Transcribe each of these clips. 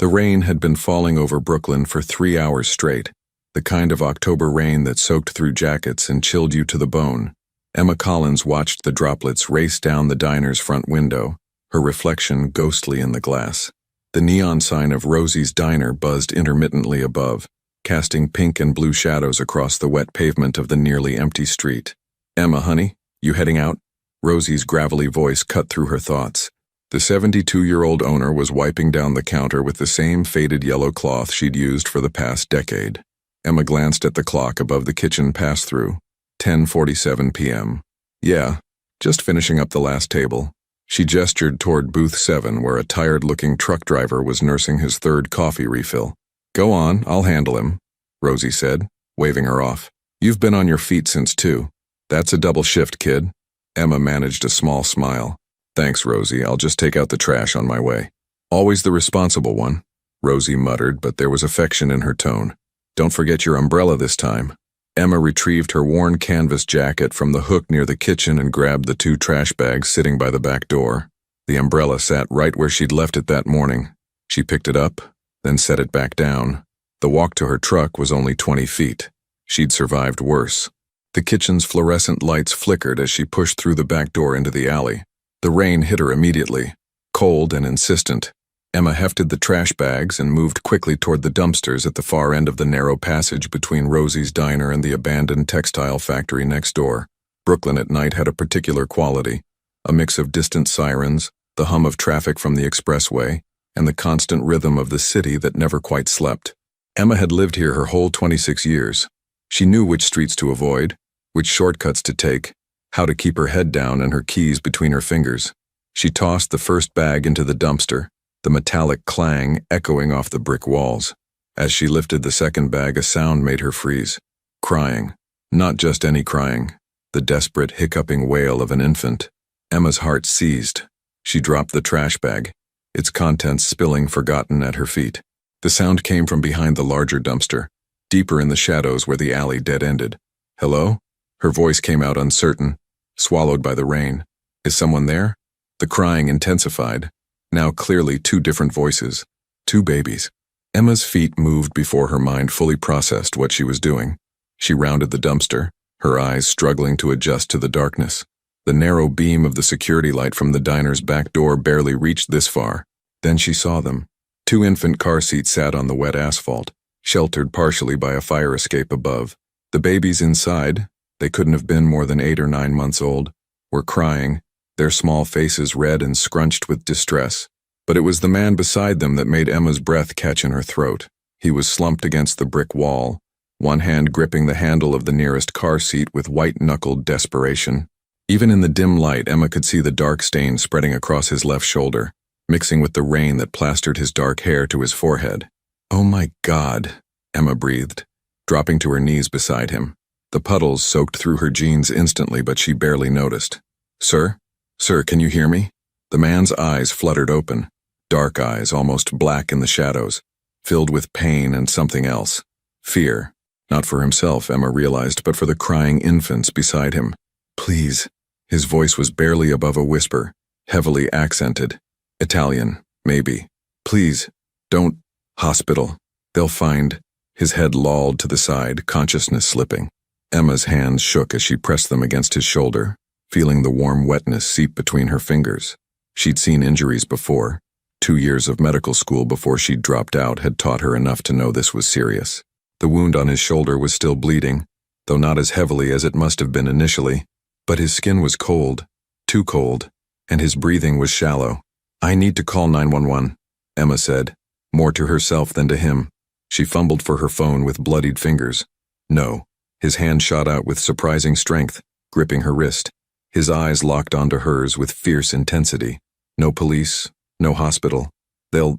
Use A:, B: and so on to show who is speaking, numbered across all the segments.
A: The rain had been falling over Brooklyn for 3 hours straight, the kind of October rain that soaked through jackets and chilled you to the bone. Emma Collins watched the droplets race down the diner's front window, her reflection ghostly in the glass. The neon sign of Rosie's Diner buzzed intermittently above, casting pink and blue shadows across the wet pavement of the nearly empty street. "Emma, honey, you heading out?" Rosie's gravelly voice cut through her thoughts. The 72-year-old owner was wiping down the counter with the same faded yellow cloth she'd used for the past decade. Emma glanced at the clock above the kitchen pass-through. 10:47 p.m. "Yeah, just finishing up the last table." She gestured toward booth 7, where a tired-looking truck driver was nursing his third coffee refill. "Go on, I'll handle him," Rosie said, waving her off. "You've been on your feet since 2. That's a double shift, kid." Emma managed a small smile. "Thanks, Rosie, I'll just take out the trash on my way." "Always the responsible one," Rosie muttered, but there was affection in her tone. "Don't forget your umbrella this time." Emma retrieved her worn canvas jacket from the hook near the kitchen and grabbed the 2 trash bags sitting by the back door. The umbrella sat right where she'd left it that morning. She picked it up, then set it back down. The walk to her truck was only 20 feet. She'd survived worse. The kitchen's fluorescent lights flickered as she pushed through the back door into the alley. The rain hit her immediately, cold and insistent. Emma hefted the trash bags and moved quickly toward the dumpsters at the far end of the narrow passage between Rosie's Diner and the abandoned textile factory next door. Brooklyn at night had a particular quality, a mix of distant sirens, the hum of traffic from the expressway, and the constant rhythm of the city that never quite slept. Emma had lived here her whole 26 years. She knew which streets to avoid, which shortcuts to take, how to keep her head down and her keys between her fingers. She tossed the first bag into the dumpster, the metallic clang echoing off the brick walls. As she lifted the second bag, a sound made her freeze. Crying. Not just any crying. The desperate, hiccuping wail of an infant. Emma's heart seized. She dropped the trash bag, its contents spilling forgotten at her feet. The sound came from behind the larger dumpster, deeper in the shadows where the alley dead-ended. "Hello?" Her voice came out uncertain, swallowed by the rain. "Is someone there?" The crying intensified. Now clearly 2 different voices, 2 babies. Emma's feet moved before her mind fully processed what she was doing. She rounded the dumpster, her eyes struggling to adjust to the darkness. The narrow beam of the security light from the diner's back door barely reached this far. Then she saw them. 2 infant car seats sat on the wet asphalt, sheltered partially by a fire escape above. The babies inside, they couldn't have been more than 8 or 9 months old, were crying, their small faces red and scrunched with distress. But it was the man beside them that made Emma's breath catch in her throat. He was slumped against the brick wall, one hand gripping the handle of the nearest car seat with white-knuckled desperation. Even in the dim light, Emma could see the dark stain spreading across his left shoulder, mixing with the rain that plastered his dark hair to his forehead. "Oh my God," Emma breathed, dropping to her knees beside him. The puddles soaked through her jeans instantly, but she barely noticed. "Sir? Sir, can you hear me?" The man's eyes fluttered open, dark eyes almost black in the shadows, filled with pain and something else. Fear. Not for himself, Emma realized, but for the crying infants beside him. "Please." His voice was barely above a whisper, heavily accented. Italian, maybe. "Please, don't. Hospital. They'll find." His head lolled to the side, consciousness slipping. Emma's hands shook as she pressed them against his shoulder, feeling the warm wetness seep between her fingers. She'd seen injuries before. 2 years of medical school before she'd dropped out had taught her enough to know this was serious. The wound on his shoulder was still bleeding, though not as heavily as it must have been initially. But his skin was cold, too cold, and his breathing was shallow. "I need to call 911, Emma said, more to herself than to him. She fumbled for her phone with bloodied fingers. No. His hand shot out with surprising strength, gripping her wrist. His eyes locked onto hers with fierce intensity. "No police, no hospital. The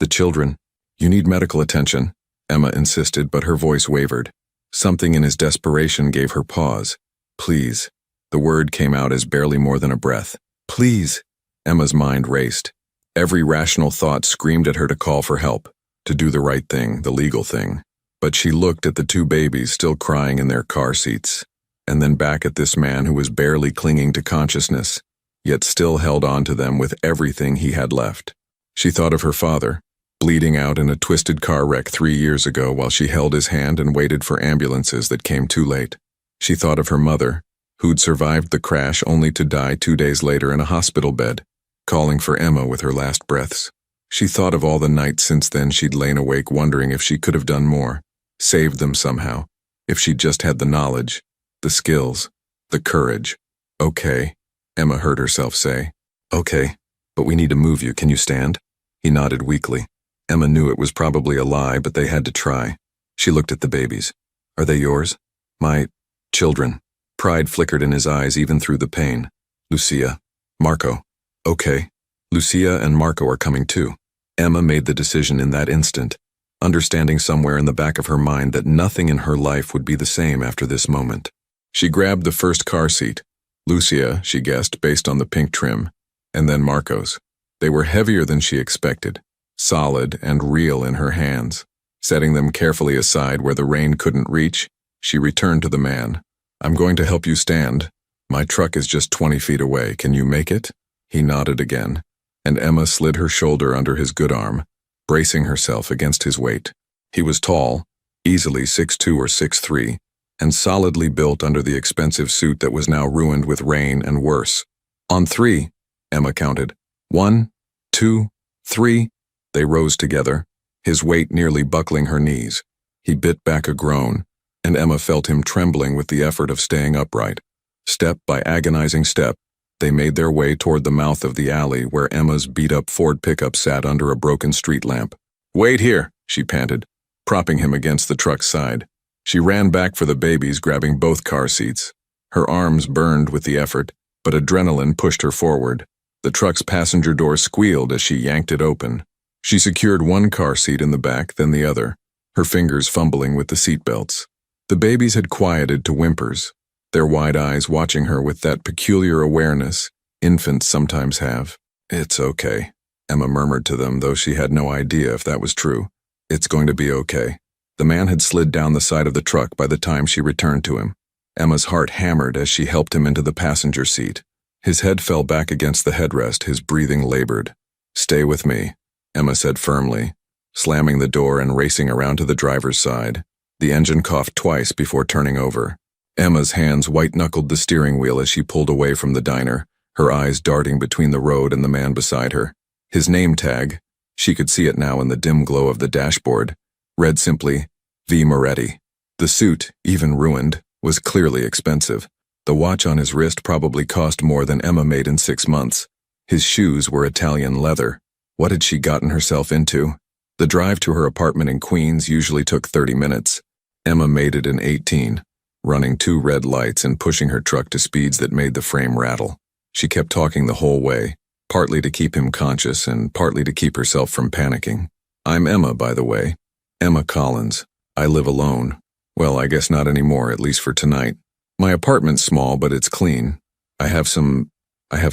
A: children. You need medical attention," Emma insisted, but her voice wavered. Something in his desperation gave her pause. "Please." The word came out as barely more than a breath. "Please." Emma's mind raced. Every rational thought screamed at her to call for help, to do the right thing, the legal thing. But she looked at the 2 babies still crying in their car seats, and then back at this man who was barely clinging to consciousness, yet still held on to them with everything he had left. She thought of her father, bleeding out in a twisted car wreck 3 years ago while she held his hand and waited for ambulances that came too late. She thought of her mother, who'd survived the crash only to die 2 days later in a hospital bed, calling for Emma with her last breaths. She thought of all the nights since then she'd lain awake wondering if she could have done more, saved them somehow, if she'd just had the knowledge, the skills, the courage. Okay, Emma heard herself say. Okay, but we need to move you. Can you stand? He nodded weakly. Emma knew it was probably a lie, but they had to try. She looked at the babies. Are they yours? My children. Pride flickered in his eyes even through the pain. Lucia. Marco. Okay. Lucia and Marco are coming too. Emma made the decision in that instant, understanding somewhere in the back of her mind that nothing in her life would be the same after this moment. She grabbed the first car seat. Lucia, she guessed, based on the pink trim, and then Marco's. They were heavier than she expected, solid and real in her hands. Setting them carefully aside where the rain couldn't reach, she returned to the man. I'm going to help you stand. My truck is just 20 feet away. Can you make it? He nodded again, and Emma slid her shoulder under his good arm, bracing herself against his weight. He was tall, easily 6'2" or 6'3", and solidly built under the expensive suit that was now ruined with rain and worse. On 3, Emma counted. 1, 2, 3. They rose together, his weight nearly buckling her knees. He bit back a groan, and Emma felt him trembling with the effort of staying upright. Step by agonizing step, they made their way toward the mouth of the alley where Emma's beat-up Ford pickup sat under a broken street lamp. Wait here, she panted, propping him against the truck's side. She ran back for the babies, grabbing both car seats. Her arms burned with the effort, but adrenaline pushed her forward. The truck's passenger door squealed as she yanked it open. She secured one car seat in the back, then the other, her fingers fumbling with the seat belts. The babies had quieted to whimpers, their wide eyes watching her with that peculiar awareness infants sometimes have. It's okay, Emma murmured to them, though she had no idea if that was true. It's going to be okay. The man had slid down the side of the truck by the time she returned to him. Emma's heart hammered as she helped him into the passenger seat. His head fell back against the headrest, his breathing labored. Stay with me, Emma said firmly, slamming the door and racing around to the driver's side. The engine coughed twice before turning over. Emma's hands white-knuckled the steering wheel as she pulled away from the diner, her eyes darting between the road and the man beside her. His name tag, she could see it now in the dim glow of the dashboard, read simply, V. Moretti. The suit, even ruined, was clearly expensive. The watch on his wrist probably cost more than Emma made in 6 months. His shoes were Italian leather. What had she gotten herself into? The drive to her apartment in Queens usually took 30 minutes. Emma made it in 18, running 2 red lights and pushing her truck to speeds that made the frame rattle. She kept talking the whole way, partly to keep him conscious and partly to keep herself from panicking. I'm Emma, by the way. Emma Collins. I live alone. Well, I guess not anymore, at least for tonight. My apartment's small, but it's clean. I have some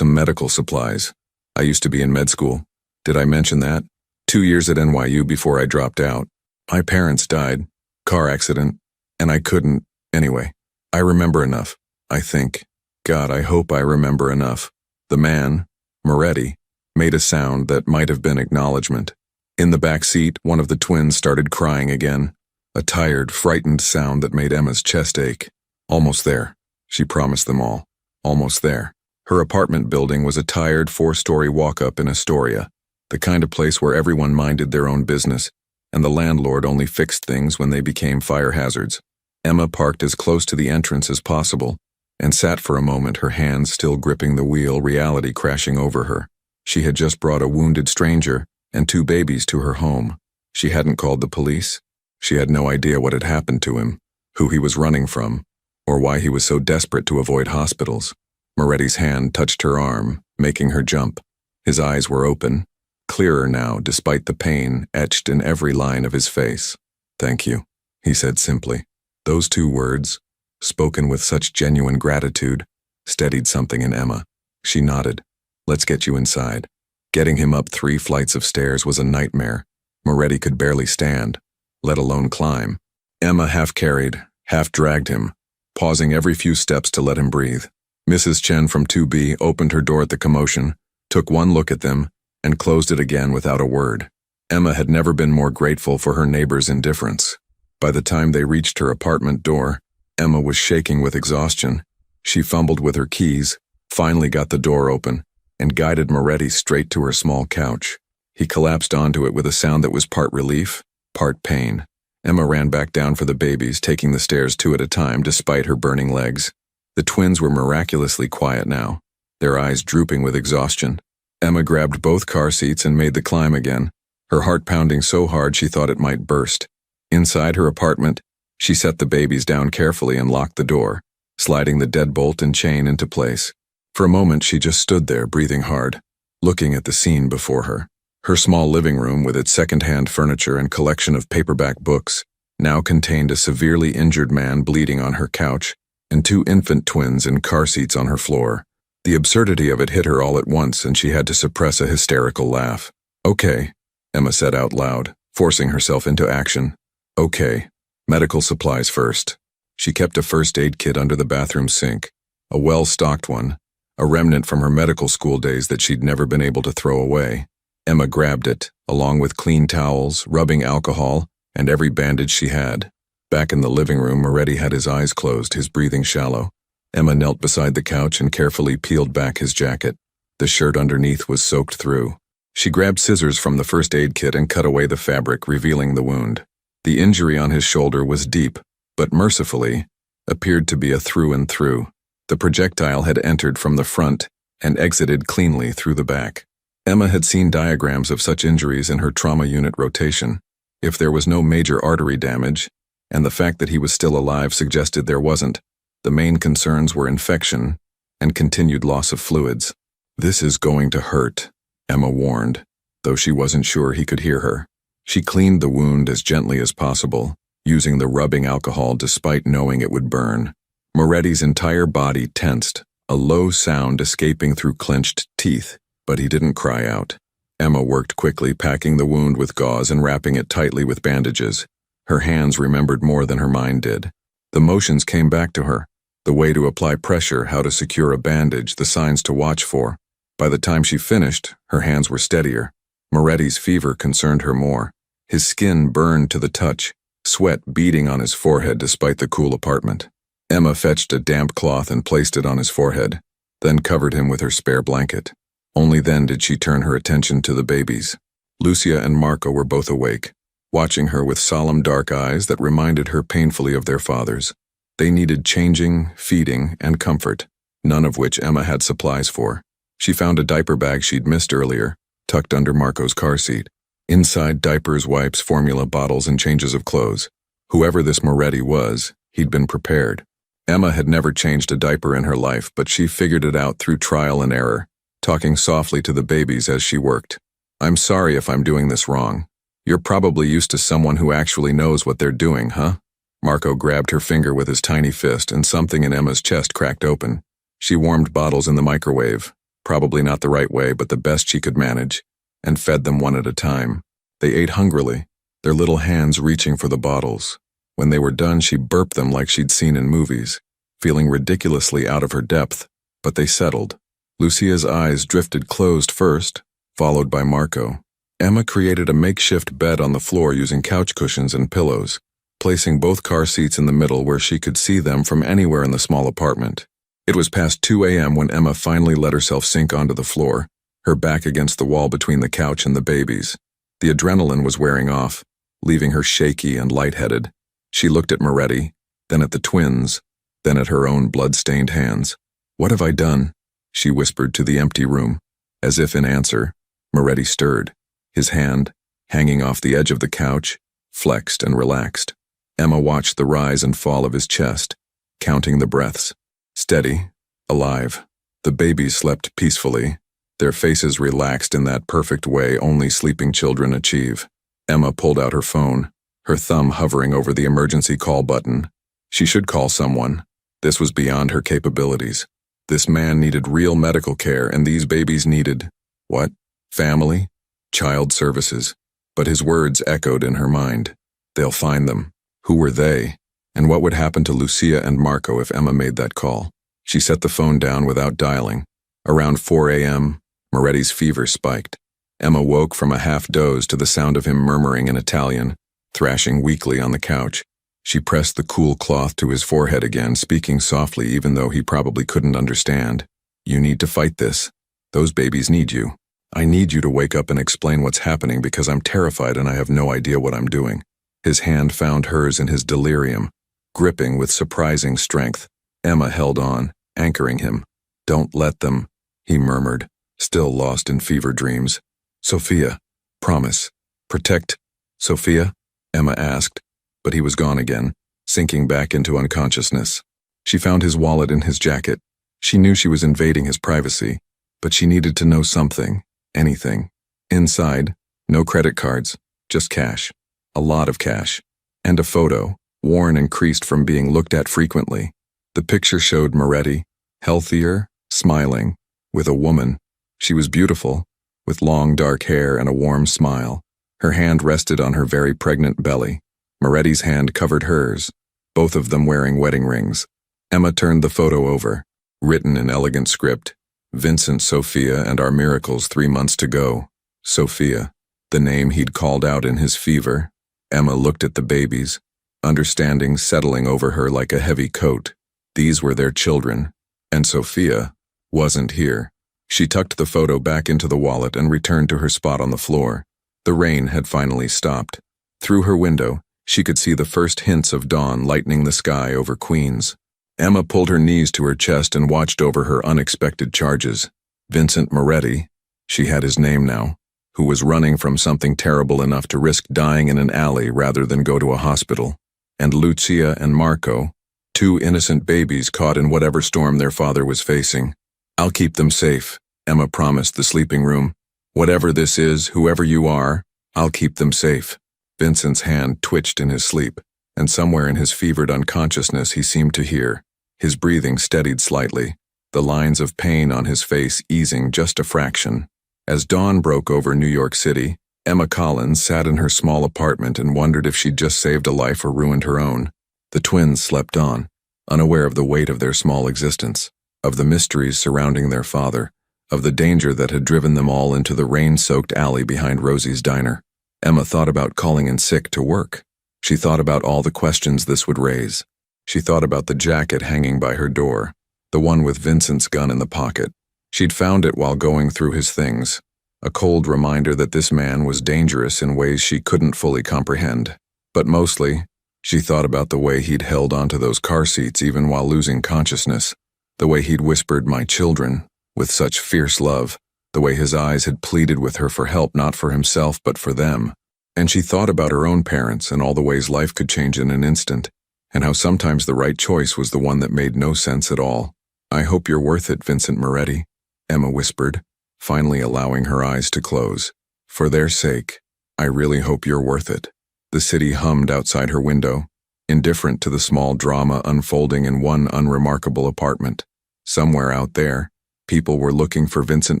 A: medical supplies. I used to be in med school. Did I mention that? 2 years at NYU before I dropped out. My parents died. Car accident. And I couldn't. Anyway, I remember enough, I think. God, I hope I remember enough. The man, Moretti, made a sound that might have been acknowledgement. In the back seat, one of the twins started crying again. A tired, frightened sound that made Emma's chest ache. Almost there, she promised them all. Almost there. Her apartment building was a tired 4-story walk-up in Astoria, the kind of place where everyone minded their own business, and the landlord only fixed things when they became fire hazards. Emma parked as close to the entrance as possible, and sat for a moment, her hands still gripping the wheel, reality crashing over her. She had just brought a wounded stranger and 2 babies to her home. She hadn't called the police. She had no idea what had happened to him, who he was running from, or why he was so desperate to avoid hospitals. Moretti's hand touched her arm, making her jump. His eyes were open, clearer now despite the pain etched in every line of his face. Thank you, he said simply. Those 2 words, spoken with such genuine gratitude, steadied something in Emma. She nodded. Let's get you inside. Getting him up 3 flights of stairs was a nightmare. Moretti could barely stand, let alone climb. Emma half carried, half dragged him, pausing every few steps to let him breathe. Mrs. Chen from 2B opened her door at the commotion, took one look at them, and closed it again without a word. Emma had never been more grateful for her neighbor's indifference. By the time they reached her apartment door, Emma was shaking with exhaustion. She fumbled with her keys, finally got the door open, and guided Moretti straight to her small couch. He collapsed onto it with a sound that was part relief, part pain. Emma ran back down for the babies, taking the stairs two at a time despite her burning legs. The twins were miraculously quiet now, their eyes drooping with exhaustion. Emma grabbed both car seats and made the climb again, her heart pounding so hard she thought it might burst. Inside her apartment, she set the babies down carefully and locked the door, sliding the deadbolt and chain into place. For a moment she just stood there, breathing hard, looking at the scene before her. Her small living room, with its second-hand furniture and collection of paperback books, now contained a severely injured man bleeding on her couch and two infant twins in car seats on her floor. The absurdity of it hit her all at once, and she had to suppress a hysterical laugh. "Okay," Emma said out loud, forcing herself into action. "Okay. Medical supplies first." She kept a first aid kit under the bathroom sink, a well-stocked one, a remnant from her medical school days that she'd never been able to throw away. Emma grabbed it, along with clean towels, rubbing alcohol, and every bandage she had. Back in the living room, Moretti had his eyes closed, his breathing shallow. Emma knelt beside the couch and carefully peeled back his jacket. The shirt underneath was soaked through. She grabbed scissors from the first aid kit and cut away the fabric, revealing the wound. The injury on his shoulder was deep, but mercifully, appeared to be a through and through. The projectile had entered from the front and exited cleanly through the back. Emma had seen diagrams of such injuries in her trauma unit rotation. If there was no major artery damage, and the fact that he was still alive suggested there wasn't, the main concerns were infection and continued loss of fluids. "This is going to hurt," Emma warned, though she wasn't sure he could hear her. She cleaned the wound as gently as possible, using the rubbing alcohol despite knowing it would burn. Moretti's entire body tensed, a low sound escaping through clenched teeth, but he didn't cry out. Emma worked quickly, packing the wound with gauze and wrapping it tightly with bandages. Her hands remembered more than her mind did. The motions came back to her, the way to apply pressure, how to secure a bandage, the signs to watch for. By the time she finished, her hands were steadier. Moretti's fever concerned her more. His skin burned to the touch, sweat beading on his forehead despite the cool apartment. Emma fetched a damp cloth and placed it on his forehead, then covered him with her spare blanket. Only then did she turn her attention to the babies. Lucia and Marco were both awake, watching her with solemn dark eyes that reminded her painfully of their fathers. They needed changing, feeding, and comfort, none of which Emma had supplies for. She found a diaper bag she'd missed earlier, tucked under Marco's car seat. Inside, diapers, wipes, formula bottles, and changes of clothes. Whoever this Moretti was, he'd been prepared. Emma had never changed a diaper in her life, but she figured it out through trial and error, talking softly to the babies as she worked. "I'm sorry if I'm doing this wrong. You're probably used to someone who actually knows what they're doing, huh?" Marco grabbed her finger with his tiny fist, and something in Emma's chest cracked open. She warmed bottles in the microwave, probably not the right way, but the best she could manage, and fed them one at a time. They ate hungrily, their little hands reaching for the bottles. When they were done, she burped them like she'd seen in movies, feeling ridiculously out of her depth, but they settled. Lucia's eyes drifted closed first, followed by Marco. Emma created a makeshift bed on the floor using couch cushions and pillows, placing both car seats in the middle where she could see them from anywhere in the small apartment. It was past 2 a.m. when Emma finally let herself sink onto the floor, her back against the wall between the couch and the babies. The adrenaline was wearing off, leaving her shaky and lightheaded. She looked at Moretti, then at the twins, then at her own blood-stained hands. "What have I done?" she whispered to the empty room. As if in answer, Moretti stirred. His hand, hanging off the edge of the couch, flexed and relaxed. Emma watched the rise and fall of his chest, counting the breaths. Steady, alive. The babies slept peacefully, their faces relaxed in that perfect way only sleeping children achieve. Emma pulled out her phone, her thumb hovering over the emergency call button. She should call someone. This was beyond her capabilities. This man needed real medical care, and these babies needed, what? Family? Child services. But his words echoed in her mind. They'll find them. Who were they? And what would happen to Lucia and Marco if Emma made that call? She set the phone down without dialing. Around 4 a.m., Moretti's fever spiked. Emma woke from a half-doze to the sound of him murmuring in Italian, thrashing weakly on the couch. She pressed the cool cloth to his forehead again, speaking softly even though he probably couldn't understand. You need to fight this. Those babies need you. I need you to wake up and explain what's happening because I'm terrified and I have no idea what I'm doing. His hand found hers in his delirium, gripping with surprising strength. Emma held on, anchoring him. Don't let them, he murmured, still lost in fever dreams. Sophia, promise. Protect. Sophia? Emma asked, but he was gone again, sinking back into unconsciousness. She found his wallet in his jacket. She knew she was invading his privacy, but she needed to know something, anything. Inside, no credit cards, just cash. A lot of cash. And a photo, worn and creased from being looked at frequently. The picture showed Moretti, healthier, smiling, with a woman. She was beautiful, with long dark hair and a warm smile. Her hand rested on her very pregnant belly. Moretti's hand covered hers, both of them wearing wedding rings. Emma turned the photo over, written in elegant script. Vincent, Sophia, and our miracles 3 months to go. Sophia, the name he'd called out in his fever. Emma looked at the babies, understanding settling over her like a heavy coat. These were their children, and Sophia wasn't here. She tucked the photo back into the wallet and returned to her spot on the floor. The rain had finally stopped. Through her window, she could see the first hints of dawn lightening the sky over Queens. Emma pulled her knees to her chest and watched over her unexpected charges. Vincent Moretti, she had his name now, who was running from something terrible enough to risk dying in an alley rather than go to a hospital. And Lucia and Marco, 2 innocent babies caught in whatever storm their father was facing. I'll keep them safe, Emma promised the sleeping room. Whatever this is, whoever you are, I'll keep them safe. Vincent's hand twitched in his sleep, and somewhere in his fevered unconsciousness he seemed to hear. His breathing steadied slightly, the lines of pain on his face easing just a fraction. As dawn broke over New York City, Emma Collins sat in her small apartment and wondered if she'd just saved a life or ruined her own. The twins slept on, unaware of the weight of their small existence, of the mysteries surrounding their father, of the danger that had driven them all into the rain-soaked alley behind Rosie's diner. Emma thought about calling in sick to work. She thought about all the questions this would raise. She thought about the jacket hanging by her door, the one with Vincent's gun in the pocket. She'd found it while going through his things, a cold reminder that this man was dangerous in ways she couldn't fully comprehend. But mostly, she thought about the way he'd held onto those car seats even while losing consciousness, the way he'd whispered, "My children," with such fierce love, the way his eyes had pleaded with her for help not for himself but for them. And she thought about her own parents and all the ways life could change in an instant, and how sometimes the right choice was the one that made no sense at all. "I hope you're worth it, Vincent Moretti," Emma whispered, finally allowing her eyes to close. "For their sake, I really hope you're worth it." The city hummed outside her window, indifferent to the small drama unfolding in one unremarkable apartment. Somewhere out there, people were looking for Vincent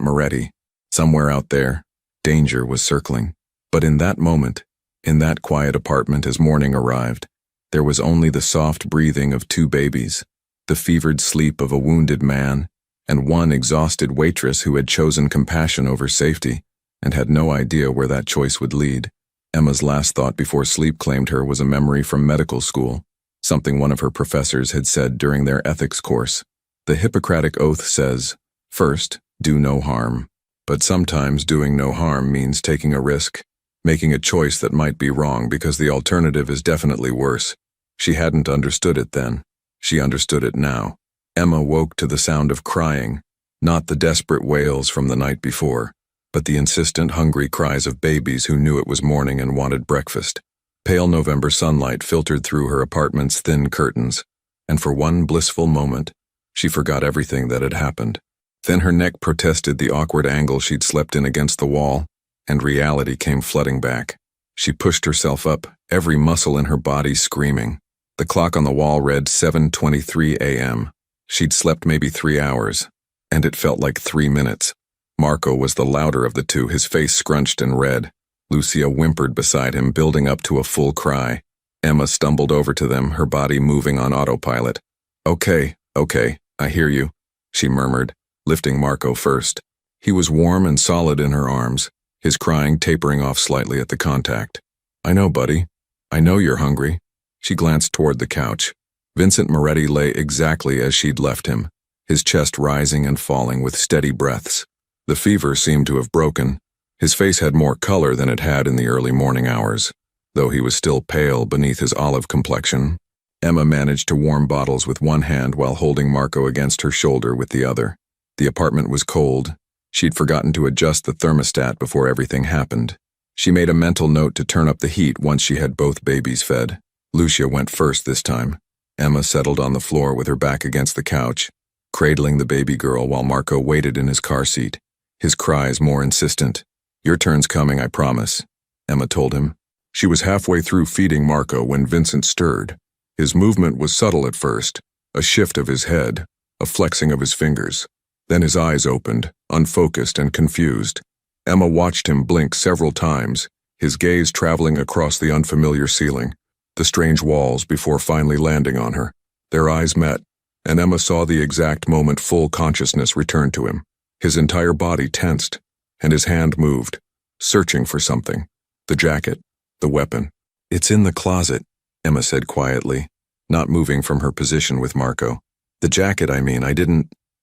A: Moretti. Somewhere out there, danger was circling. But in that moment, in that quiet apartment as morning arrived, there was only the soft breathing of 2 babies, the fevered sleep of a wounded man, and one exhausted waitress who had chosen compassion over safety and had no idea where that choice would lead. Emma's last thought before sleep claimed her was a memory from medical school, something one of her professors had said during their ethics course. The Hippocratic Oath says, "First, do no harm." But sometimes doing no harm means taking a risk, making a choice that might be wrong because the alternative is definitely worse. She hadn't understood it then. She understood it now. Emma woke to the sound of crying, not the desperate wails from the night before, but the insistent, hungry cries of babies who knew it was morning and wanted breakfast. Pale November sunlight filtered through her apartment's thin curtains, and for one blissful moment, she forgot everything that had happened. Then her neck protested the awkward angle she'd slept in against the wall, and reality came flooding back. She pushed herself up, every muscle in her body screaming. The clock on the wall read 7:23 a.m. She'd slept maybe 3 hours, and it felt like 3 minutes. Marco was the louder of the two, his face scrunched and red. Lucia whimpered beside him, building up to a full cry. Emma stumbled over to them, her body moving on autopilot. Okay, I hear you," she murmured, lifting Marco first. He was warm and solid in her arms, his crying tapering off slightly at the contact. I know, buddy. I know you're hungry. She glanced toward the couch. Vincent Moretti lay exactly as she'd left him, his chest rising and falling with steady breaths. The fever seemed to have broken. His face had more color than it had in the early morning hours, though he was still pale beneath his olive complexion. Emma managed to warm bottles with one hand while holding Marco against her shoulder with the other. The apartment was cold. She'd forgotten to adjust the thermostat before everything happened. She made a mental note to turn up the heat once she had both babies fed. Lucia went first this time. Emma settled on the floor with her back against the couch, cradling the baby girl while Marco waited in his car seat, his cries more insistent. Your turn's coming, I promise, Emma told him. She was halfway through feeding Marco when Vincent stirred. His movement was subtle at first, a shift of his head, a flexing of his fingers. Then his eyes opened, unfocused and confused. Emma watched him blink several times, his gaze traveling across the unfamiliar ceiling, the strange walls before finally landing on her. Their eyes met, and Emma saw the exact moment full consciousness returned to him. His entire body tensed, and his hand moved, searching for something. The jacket, the weapon. It's in the closet, Emma said quietly, not moving from her position with Marco. The jacket,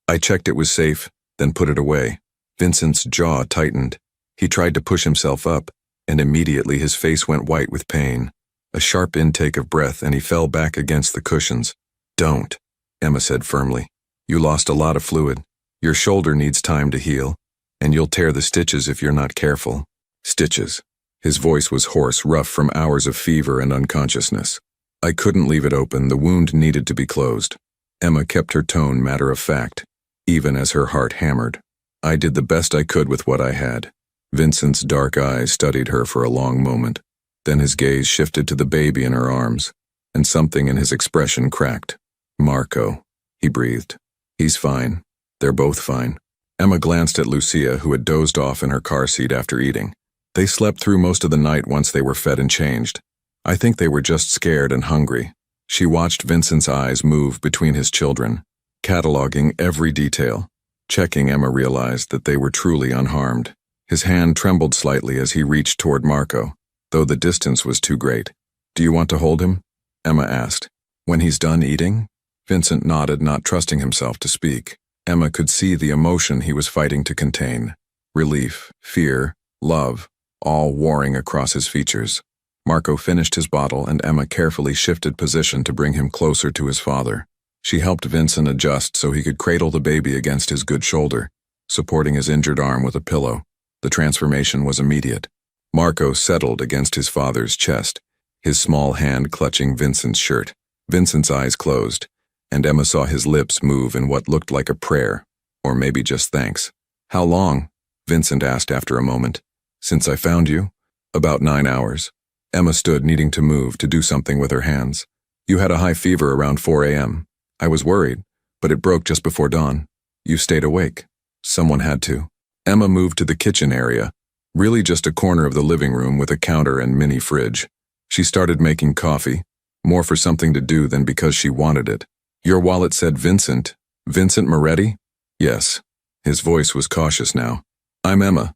A: I checked it was safe, then put it away. Vincent's jaw tightened. He tried to push himself up, and immediately his face went white with pain. A sharp intake of breath, and he fell back against the cushions. Don't, Emma said firmly. You lost a lot of fluid. Your shoulder needs time to heal, and you'll tear the stitches if you're not careful. Stitches. His voice was hoarse, rough from hours of fever and unconsciousness. I couldn't leave it open. The wound needed to be closed. Emma kept her tone matter of fact, even as her heart hammered. I did the best I could with what I had. Vincent's dark eyes studied her for a long moment. Then his gaze shifted to the baby in her arms, and something in his expression cracked. Marco, he breathed. He's fine. They're both fine. Emma glanced at Lucia, who had dozed off in her car seat after eating. They slept through most of the night once they were fed and changed. I think they were just scared and hungry. She watched Vincent's eyes move between his children, cataloging every detail. Checking, Emma realized that they were truly unharmed. His hand trembled slightly as he reached toward Marco, though the distance was too great. Do you want to hold him? Emma asked. When he's done eating? Vincent nodded, not trusting himself to speak. Emma could see the emotion he was fighting to contain. Relief, fear, love, all warring across his features. Marco finished his bottle, and Emma carefully shifted position to bring him closer to his father. She helped Vincent adjust so he could cradle the baby against his good shoulder, supporting his injured arm with a pillow. The transformation was immediate. Marco settled against his father's chest, his small hand clutching Vincent's shirt. Vincent's eyes closed, and Emma saw his lips move in what looked like a prayer, or maybe just thanks. How long? Vincent asked after a moment. Since I found you? About 9 hours. Emma stood, needing to move, to do something with her hands. You had a high fever around 4 a.m. I was worried, but it broke just before dawn. You stayed awake. Someone had to. Emma moved to the kitchen area, really just a corner of the living room with a counter and mini fridge. She started making coffee, more for something to do than because she wanted it. Your wallet said Vincent. Vincent Moretti? Yes. His voice was cautious now. I'm Emma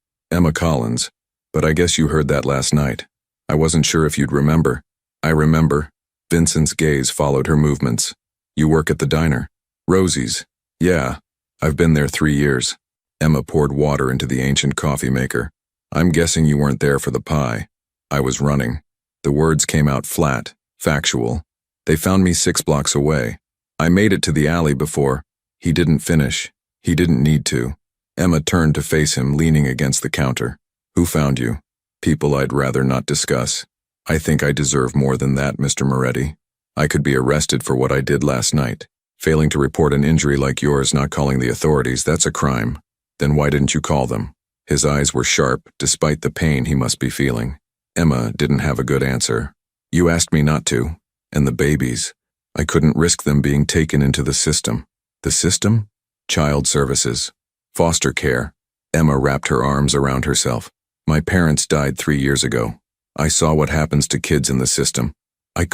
A: Collins, but I guess you heard that last night. I wasn't sure if you'd remember. I remember. Vincent's gaze followed her movements. You work at the diner. Rosie's. Yeah, I've been there 3 years. Emma poured water into the ancient coffee maker. I'm guessing you weren't there for the pie. I was running. The words came out flat, factual. They found me 6 blocks away. I made it to the alley before. He didn't finish. He didn't need to. Emma turned to face him, leaning against the counter. Who found you? People I'd rather not discuss. I think I deserve more than that, Mr. Moretti. I could be arrested for what I did last night. Failing to report an injury like yours, not calling the authorities, that's a crime. Then why didn't you call them? His eyes were sharp, despite the pain he must be feeling. Emma didn't have a good answer. You asked me not to. And the babies. I couldn't risk them being taken into the system. The system? Child services. Foster care. Emma wrapped her arms around herself. My parents died 3 years ago. I saw what happens to kids in the system. I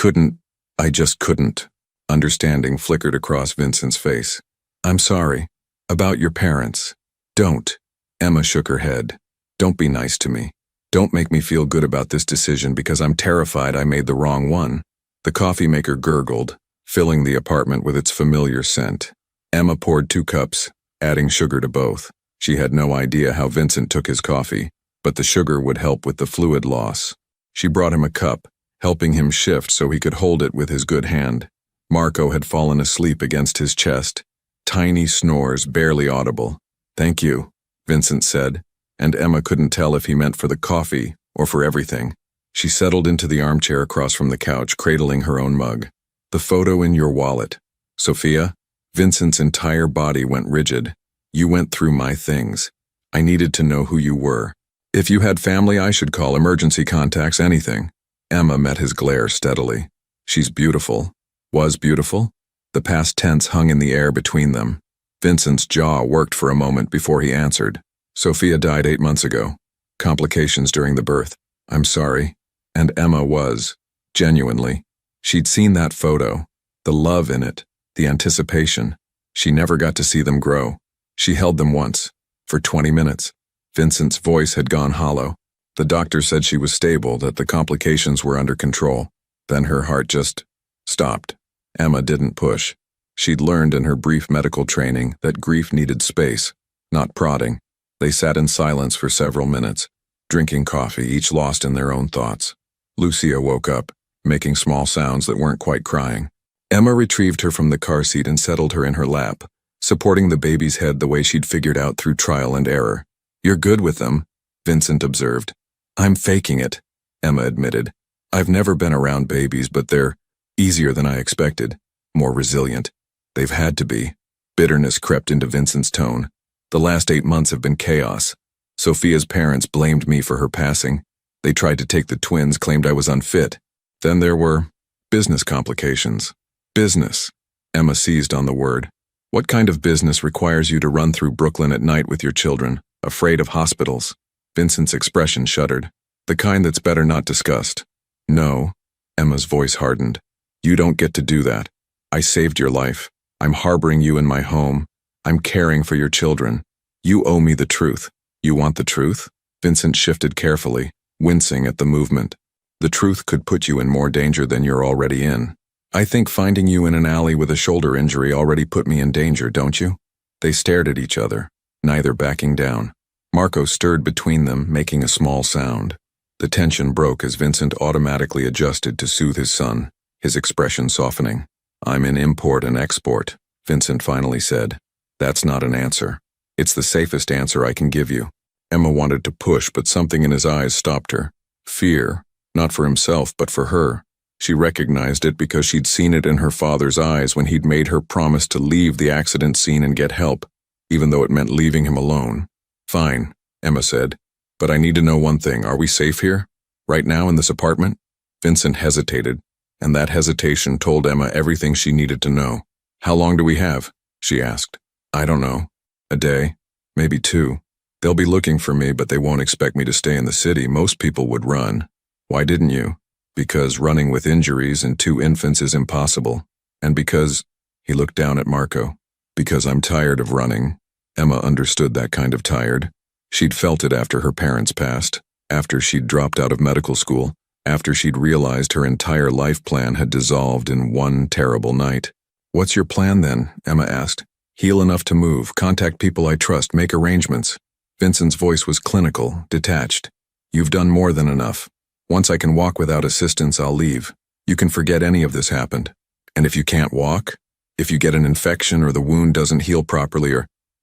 A: just couldn't. Understanding flickered across Vincent's face. I'm sorry. About your parents. Don't. Emma shook her head. Don't be nice to me. Don't make me feel good about this decision because I'm terrified I made the wrong one. The coffee maker gurgled, filling the apartment with its familiar scent. Emma poured 2 cups, adding sugar to both. She had no idea how Vincent took his coffee, but the sugar would help with the fluid loss. She brought him a cup, helping him shift so he could hold it with his good hand. Marco had fallen asleep against his chest, tiny snores barely audible. "Thank you," Vincent said, and Emma couldn't tell if he meant for the coffee or for everything. She settled into the armchair across from the couch, cradling her own mug. "The photo in your wallet. Sophia?" Vincent's entire body went rigid. "You went through my things. I needed to know who you were. If you had family, I should call emergency contacts, anything." Emma met his glare steadily. "She's beautiful. Was beautiful?" The past tense hung in the air between them. Vincent's jaw worked for a moment before he answered. "Sophia died 8 months ago. Complications during the birth. I'm sorry." And Emma was, genuinely. She'd seen that photo, the love in it, the anticipation. She never got to see them grow. She held them once, for 20 minutes. Vincent's voice had gone hollow. The doctor said she was stable, that the complications were under control. Then her heart just stopped. Emma didn't push. She'd learned in her brief medical training that grief needed space, not prodding. They sat in silence for several minutes, drinking coffee, each lost in their own thoughts. Lucia woke up, making small sounds that weren't quite crying. Emma retrieved her from the car seat and settled her in her lap, supporting the baby's head the way she'd figured out through trial and error. "You're good with them," Vincent observed. "I'm faking it," Emma admitted. "I've never been around babies, but they're easier than I expected, more resilient. They've had to be." Bitterness crept into Vincent's tone. "The last 8 months have been chaos. Sophia's parents blamed me for her passing. They tried to take the twins, claimed I was unfit. Then there were business complications." "Business." Emma seized on the word. "What kind of business requires you to run through Brooklyn at night with your children, afraid of hospitals?" Vincent's expression shuddered. "The kind that's better not discussed." "No." Emma's voice hardened. "You don't get to do that. I saved your life. I'm harboring you in my home. I'm caring for your children. You owe me the truth." "You want the truth?" Vincent shifted carefully, wincing at the movement. "The truth could put you in more danger than you're already in. I think finding you in an alley with a shoulder injury already put me in danger, don't you?" They stared at each other, neither backing down. Marco stirred between them, making a small sound. The tension broke as Vincent automatically adjusted to soothe his son, his expression softening. "I'm in import and export," Vincent finally said. "That's not an answer. It's the safest answer I can give you." Emma wanted to push, but something in his eyes stopped her. Fear, not for himself, but for her. She recognized it because she'd seen it in her father's eyes when he'd made her promise to leave the accident scene and get help, even though it meant leaving him alone. "Fine," Emma said, "but I need to know one thing. Are we safe here? Right now in this apartment?" Vincent hesitated, and that hesitation told Emma everything she needed to know. "How long do we have?" she asked. "I don't know. A day, maybe 2. They'll be looking for me, but they won't expect me to stay in the city. Most people would run. Why didn't you?" "Because running with injuries and 2 infants is impossible. And because," he looked down at Marco, "because I'm tired of running." Emma understood that kind of tired. She'd felt it after her parents passed, after she'd dropped out of medical school, after she'd realized her entire life plan had dissolved in one terrible night. "What's your plan then?" Emma asked. "Heal enough to move, contact people I trust, make arrangements." Vincent's voice was clinical, detached. "You've done more than enough. Once I can walk without assistance, I'll leave. You can forget any of this happened. And if you can't walk, if you get an infection or the wound doesn't heal properly,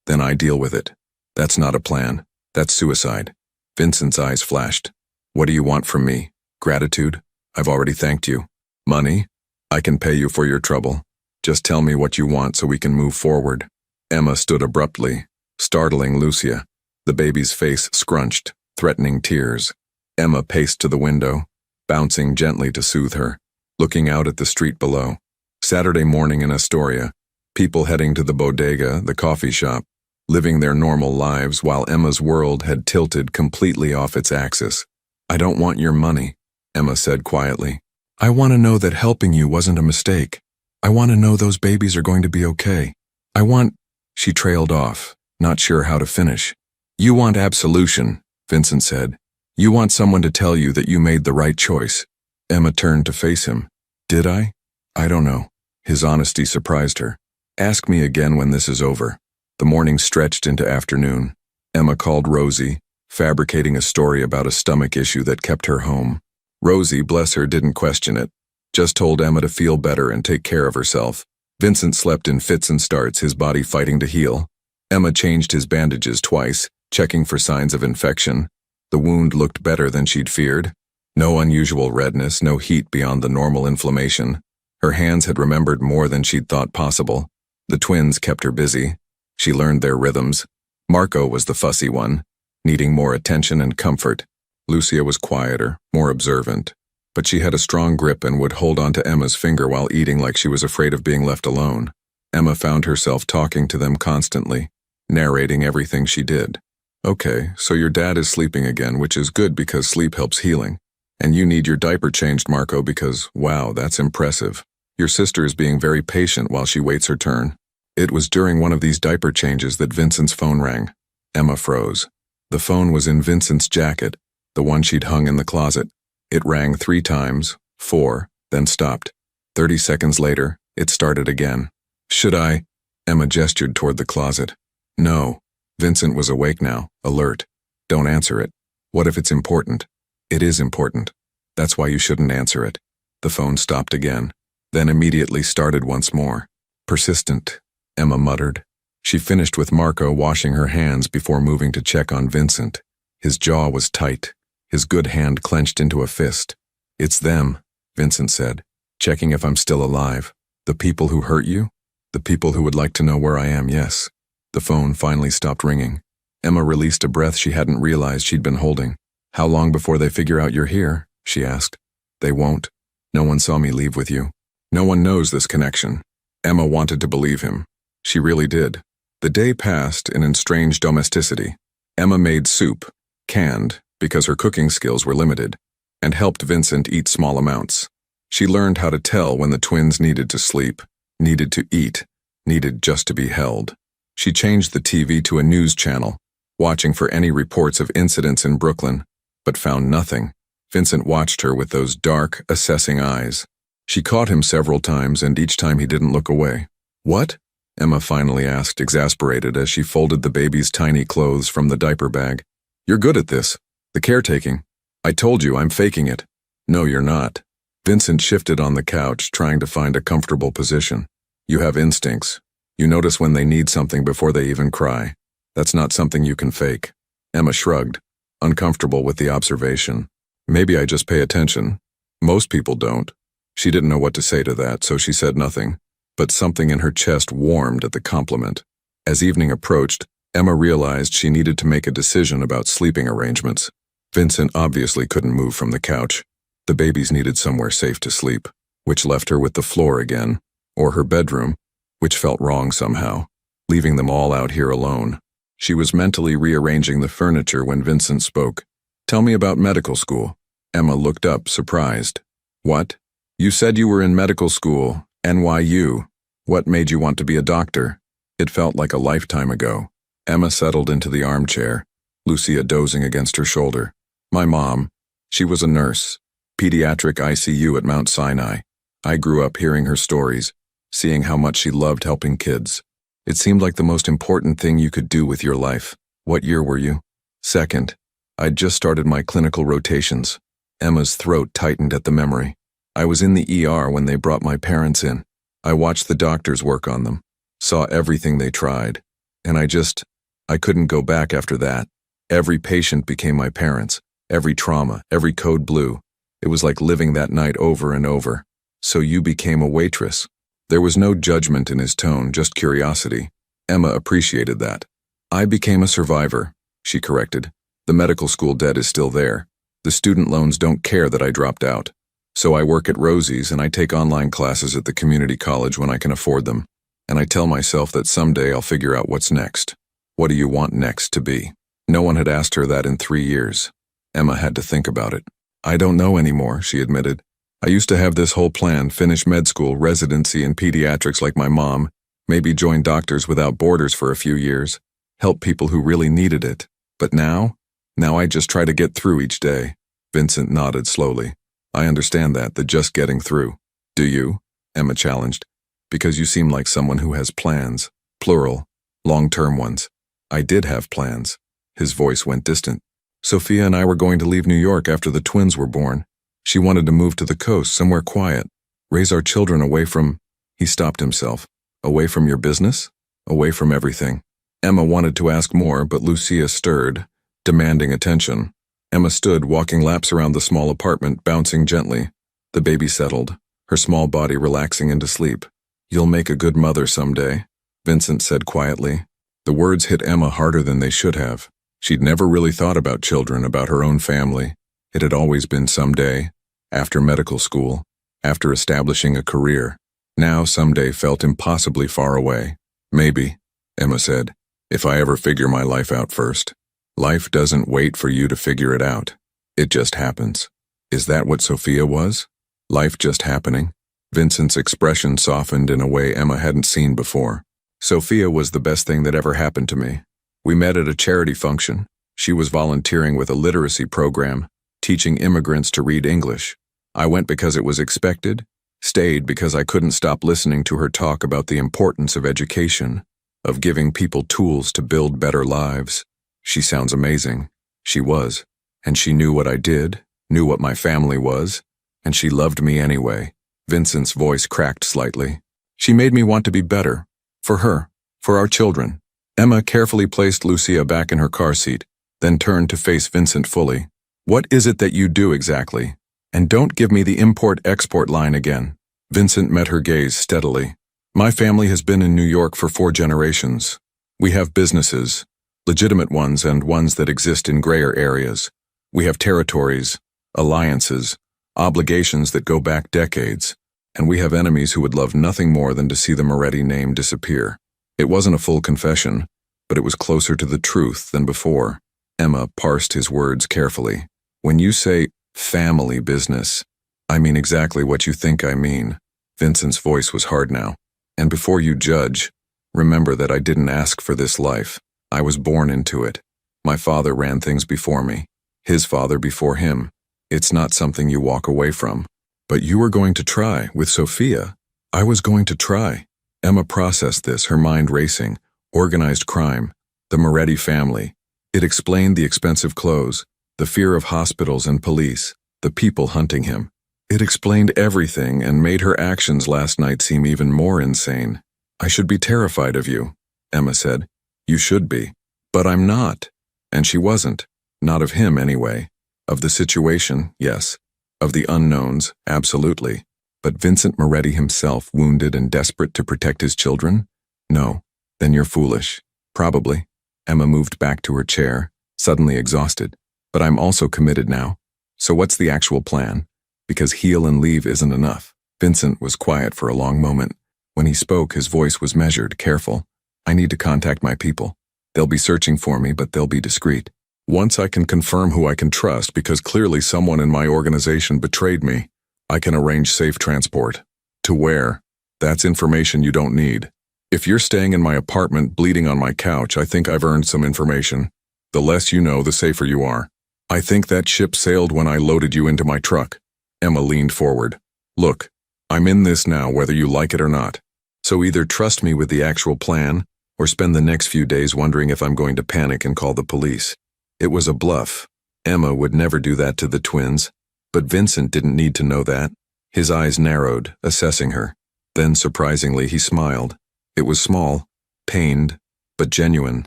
A: then I deal with it. That's not a plan. That's suicide." Vincent's eyes flashed. "What do you want from me? Gratitude? I've already thanked you. Money? I can pay you for your trouble. Just tell me what you want so we can move forward." Emma stood abruptly, startling Lucia. The baby's face scrunched, threatening tears. Emma paced to the window, bouncing gently to soothe her, looking out at the street below. Saturday morning in Astoria, people heading to the bodega, the coffee shop, living their normal lives while Emma's world had tilted completely off its axis. "I don't want your money," Emma said quietly. "I want to know that helping you wasn't a mistake. I want to know those babies are going to be okay. I want—" She trailed off, not sure how to finish. "You want absolution," Vincent said. You want someone to tell you that you made the right choice. Emma turned to face him. Did I? I don't know. His honesty surprised her. Ask me again when this is over. The morning stretched into afternoon. Emma called Rosie, fabricating a story about a stomach issue that kept her home. Rosie, bless her, didn't question it. Just told Emma to feel better and take care of herself. Vincent slept in fits and starts, his body fighting to heal. Emma changed his bandages twice, checking for signs of infection. The wound looked better than she'd feared. No unusual redness, no heat beyond the normal inflammation. Her hands had remembered more than she'd thought possible. The twins kept her busy. She learned their rhythms. Marco was the fussy one, needing more attention and comfort. Lucia was quieter, more observant. But she had a strong grip and would hold onto Emma's finger while eating like she was afraid of being left alone. Emma found herself talking to them constantly, narrating everything she did. Okay, so your dad is sleeping again, which is good because sleep helps healing. And you need your diaper changed, Marco, because, wow, that's impressive. Your sister is being very patient while she waits her turn. It was during one of these diaper changes that Vincent's phone rang. Emma froze. The phone was in Vincent's jacket, the one she'd hung in the closet. It rang 3 times, 4, then stopped. 30 seconds later, it started again. Should I? Emma gestured toward the closet. No. Vincent was awake now, alert. Don't answer it. What if it's important? It is important. That's why you shouldn't answer it. The phone stopped again, then immediately started once more. Persistent, Emma muttered. She finished with Marco washing her hands before moving to check on Vincent. His jaw was tight, his good hand clenched into a fist. It's them, Vincent said, checking if I'm still alive. The people who hurt you? The people who would like to know where I am, yes. The phone finally stopped ringing. Emma released a breath she hadn't realized she'd been holding. How long before they figure out you're here? She asked. They won't. No one saw me leave with you. No one knows this connection. Emma wanted to believe him. She really did. The day passed in estranged domesticity. Emma made soup, canned, because her cooking skills were limited, and helped Vincent eat small amounts. She learned how to tell when the twins needed to sleep, needed to eat, needed just to be held. She changed the TV to a news channel, watching for any reports of incidents in Brooklyn, but found nothing. Vincent watched her with those dark, assessing eyes. She caught him several times, and each time he didn't look away. What? Emma finally asked, exasperated as she folded the baby's tiny clothes from the diaper bag. You're good at this. The caretaking. I told you I'm faking it. No, you're not. Vincent shifted on the couch, trying to find a comfortable position. You have instincts. You notice when they need something before they even cry. That's not something you can fake. Emma shrugged, uncomfortable with the observation. Maybe I just pay attention. Most people don't. She didn't know what to say to that, so she said nothing, but something in her chest warmed at the compliment. As evening approached, Emma realized she needed to make a decision about sleeping arrangements. Vincent obviously couldn't move from the couch. The babies needed somewhere safe to sleep, which left her with the floor again, or her bedroom, which felt wrong somehow, leaving them all out here alone. She was mentally rearranging the furniture when Vincent spoke. Tell me about medical school. Emma looked up, surprised. What? You said you were in medical school, NYU. What made you want to be a doctor? It felt like a lifetime ago. Emma settled into the armchair, Lucia dozing against her shoulder. My mom. She was a nurse. Pediatric ICU at Mount Sinai. I grew up hearing her stories, seeing how much she loved helping kids. It seemed like the most important thing you could do with your life. What year were you? Second. I'd just started my clinical rotations. Emma's throat tightened at the memory. I was in the ER when they brought my parents in. I watched the doctors work on them, saw everything they tried, and I couldn't go back after that. Every patient became my parents, every trauma, every code blue. It was like living that night over and over. So you became a waitress. There was no judgment in his tone, just curiosity. Emma appreciated that. I became a survivor, she corrected. The medical school debt is still there. The student loans don't care that I dropped out. So I work at Rosie's and I take online classes at the community college when I can afford them. And I tell myself that someday I'll figure out what's next. What do you want next to be? No one had asked her that in 3 years. Emma had to think about it. I don't know anymore, she admitted. I used to have this whole plan, finish med school, residency in pediatrics like my mom, maybe join Doctors Without Borders for a few years, help people who really needed it. But now? Now I just try to get through each day. Vincent nodded slowly. I understand that just getting through. Do you? Emma challenged. Because you seem like someone who has plans. Plural. Long-term ones. I did have plans. His voice went distant. Sophia and I were going to leave New York after the twins were born. She wanted to move to the coast, somewhere quiet. Raise our children away from... He stopped himself. Away from your business? Away from everything. Emma wanted to ask more, but Lucia stirred, demanding attention. Emma stood, walking laps around the small apartment, bouncing gently. The baby settled, her small body relaxing into sleep. You'll make a good mother someday, Vincent said quietly. The words hit Emma harder than they should have. She'd never really thought about children, about her own family. It had always been someday, after medical school, after establishing a career. Now someday felt impossibly far away. Maybe, Emma said, if I ever figure my life out first. Life doesn't wait for you to figure it out. It just happens. Is that what Sophia was? Life just happening? Vincent's expression softened in a way Emma hadn't seen before. Sophia was the best thing that ever happened to me. We met at a charity function. She was volunteering with a literacy program, teaching immigrants to read English. I went because it was expected, stayed because I couldn't stop listening to her talk about the importance of education, of giving people tools to build better lives. She sounds amazing. She was. And she knew what I did, knew what my family was, and she loved me anyway. Vincent's voice cracked slightly. She made me want to be better. For her. For our children. Emma carefully placed Lucia back in her car seat, then turned to face Vincent fully. What is it that you do exactly? And don't give me the import-export line again. Vincent met her gaze steadily. My family has been in New York for 4 generations. We have businesses, legitimate ones and ones that exist in grayer areas. We have territories, alliances, obligations that go back decades, and we have enemies who would love nothing more than to see the Moretti name disappear. It wasn't a full confession, but it was closer to the truth than before. Emma parsed his words carefully. When you say family business, I mean exactly what you think I mean. Vincent's voice was hard now. And before you judge, remember that I didn't ask for this life. I was born into it. My father ran things before me. His father before him. It's not something you walk away from. But you were going to try, with Sophia. I was going to try. Emma processed this, her mind racing. Organized crime. The Moretti family. It explained the expensive clothes, the fear of hospitals and police, the people hunting him. It explained everything and made her actions last night seem even more insane. I should be terrified of you, Emma said. You should be. But I'm not. And she wasn't. Not of him, anyway. Of the situation, yes. Of the unknowns, absolutely. But Vincent Moretti himself, wounded and desperate to protect his children? No. Then you're foolish. Probably. Emma moved back to her chair, suddenly exhausted. But I'm also committed now. So what's the actual plan? Because heal and leave isn't enough. Vincent was quiet for a long moment. When he spoke, his voice was measured, careful. I need to contact my people. They'll be searching for me, but they'll be discreet. Once I can confirm who I can trust, because clearly someone in my organization betrayed me, I can arrange safe transport. To where? That's information you don't need. If you're staying in my apartment bleeding on my couch, I think I've earned some information. The less you know, the safer you are. I think that ship sailed when I loaded you into my truck. Emma leaned forward. Look, I'm in this now whether you like it or not. So either trust me with the actual plan, or spend the next few days wondering if I'm going to panic and call the police. It was a bluff. Emma would never do that to the twins, but Vincent didn't need to know that. His eyes narrowed, assessing her. Then, surprisingly, he smiled. It was small, pained, but genuine.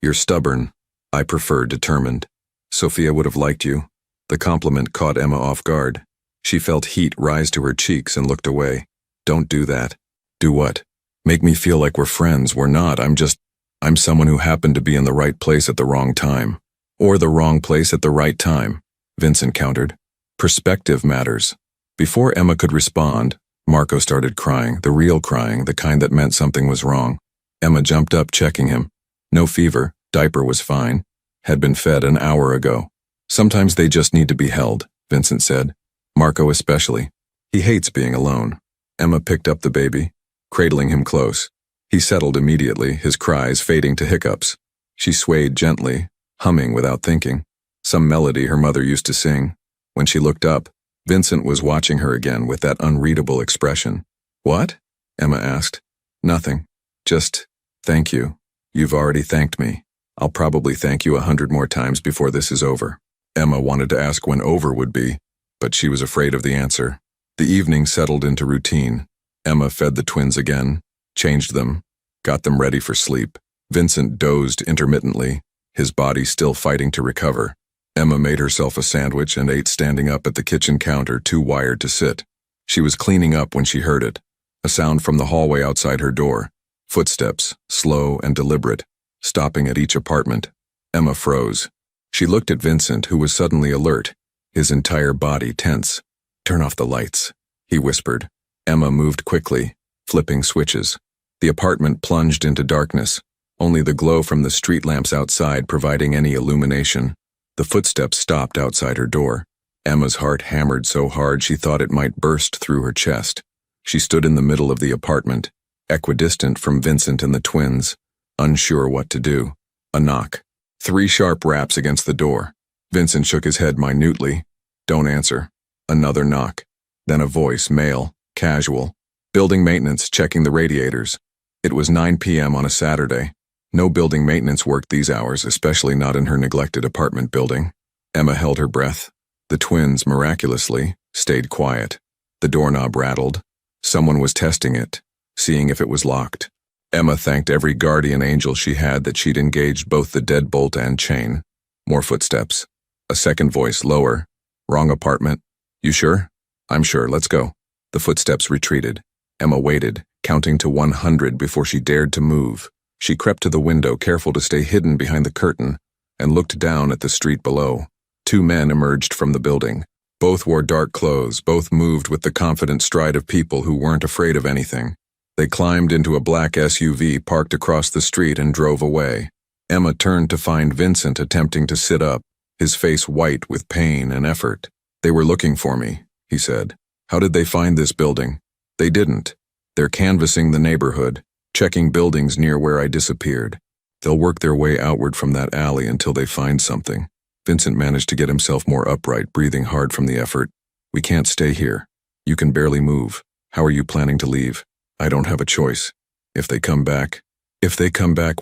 A: You're stubborn. I prefer determined. Sophia would have liked you. The compliment caught Emma off guard. She felt heat rise to her cheeks and looked away. Don't do that. Do what? Make me feel like we're friends. We're not. I'm someone who happened to be in the right place at the wrong time. Or the wrong place at the right time, Vincent countered. Perspective matters. Before Emma could respond, Marco started crying, the real crying, the kind that meant something was wrong. Emma jumped up, checking him. No fever, diaper was fine, had been fed an hour ago. Sometimes they just need to be held, Vincent said. Marco especially. He hates being alone. Emma picked up the baby, cradling him close. He settled immediately, his cries fading to hiccups. She swayed gently, humming without thinking. some melody her mother used to sing. When she looked up, Vincent was watching her again with that unreadable expression. "What?" Emma asked. "Nothing. Just, thank you. You've already thanked me. I'll probably thank you 100 more times before this is over." Emma wanted to ask when over would be, but she was afraid of the answer. The evening settled into routine. Emma fed the twins again, changed them, got them ready for sleep. Vincent dozed intermittently, his body still fighting to recover. Emma made herself a sandwich and ate standing up at the kitchen counter, too wired to sit. She was cleaning up when she heard it, a sound from the hallway outside her door. Footsteps, slow and deliberate, stopping at each apartment. Emma froze. She looked at Vincent, who was suddenly alert, his entire body tense. "Turn off the lights," he whispered. Emma moved quickly, flipping switches. The apartment plunged into darkness, only the glow from the street lamps outside providing any illumination. The footsteps stopped outside her door. Emma's heart hammered so hard she thought it might burst through her chest. She stood in the middle of the apartment, equidistant from Vincent and the twins, unsure what to do. A knock. 3 sharp raps against the door. Vincent shook his head minutely. "Don't answer." Another knock. Then a voice, male, casual. "Building maintenance, checking the radiators." It was 9 p.m. on a Saturday. No building maintenance worked these hours, especially not in her neglected apartment building. Emma held her breath. The twins, miraculously, stayed quiet. The doorknob rattled. Someone was testing it, seeing if it was locked. Emma thanked every guardian angel she had that she'd engaged both the deadbolt and chain. More footsteps. A second voice, lower. "Wrong apartment. You sure?" "I'm sure, let's go." The footsteps retreated. Emma waited, counting to 100 before she dared to move. She crept to the window, careful to stay hidden behind the curtain, and looked down at the street below. 2 men emerged from the building. Both wore dark clothes, both moved with the confident stride of people who weren't afraid of anything. They climbed into a black SUV parked across the street and drove away. Emma turned to find Vincent attempting to sit up, his face white with pain and effort. "They were looking for me," he said. "How did they find this building?" "They didn't. They're canvassing the neighborhood, checking buildings near where I disappeared. They'll work their way outward from that alley until they find something." Vincent managed to get himself more upright, breathing hard from the effort. "We can't stay here. You can barely move. How are you planning to leave?" "I don't have a choice. If they come back,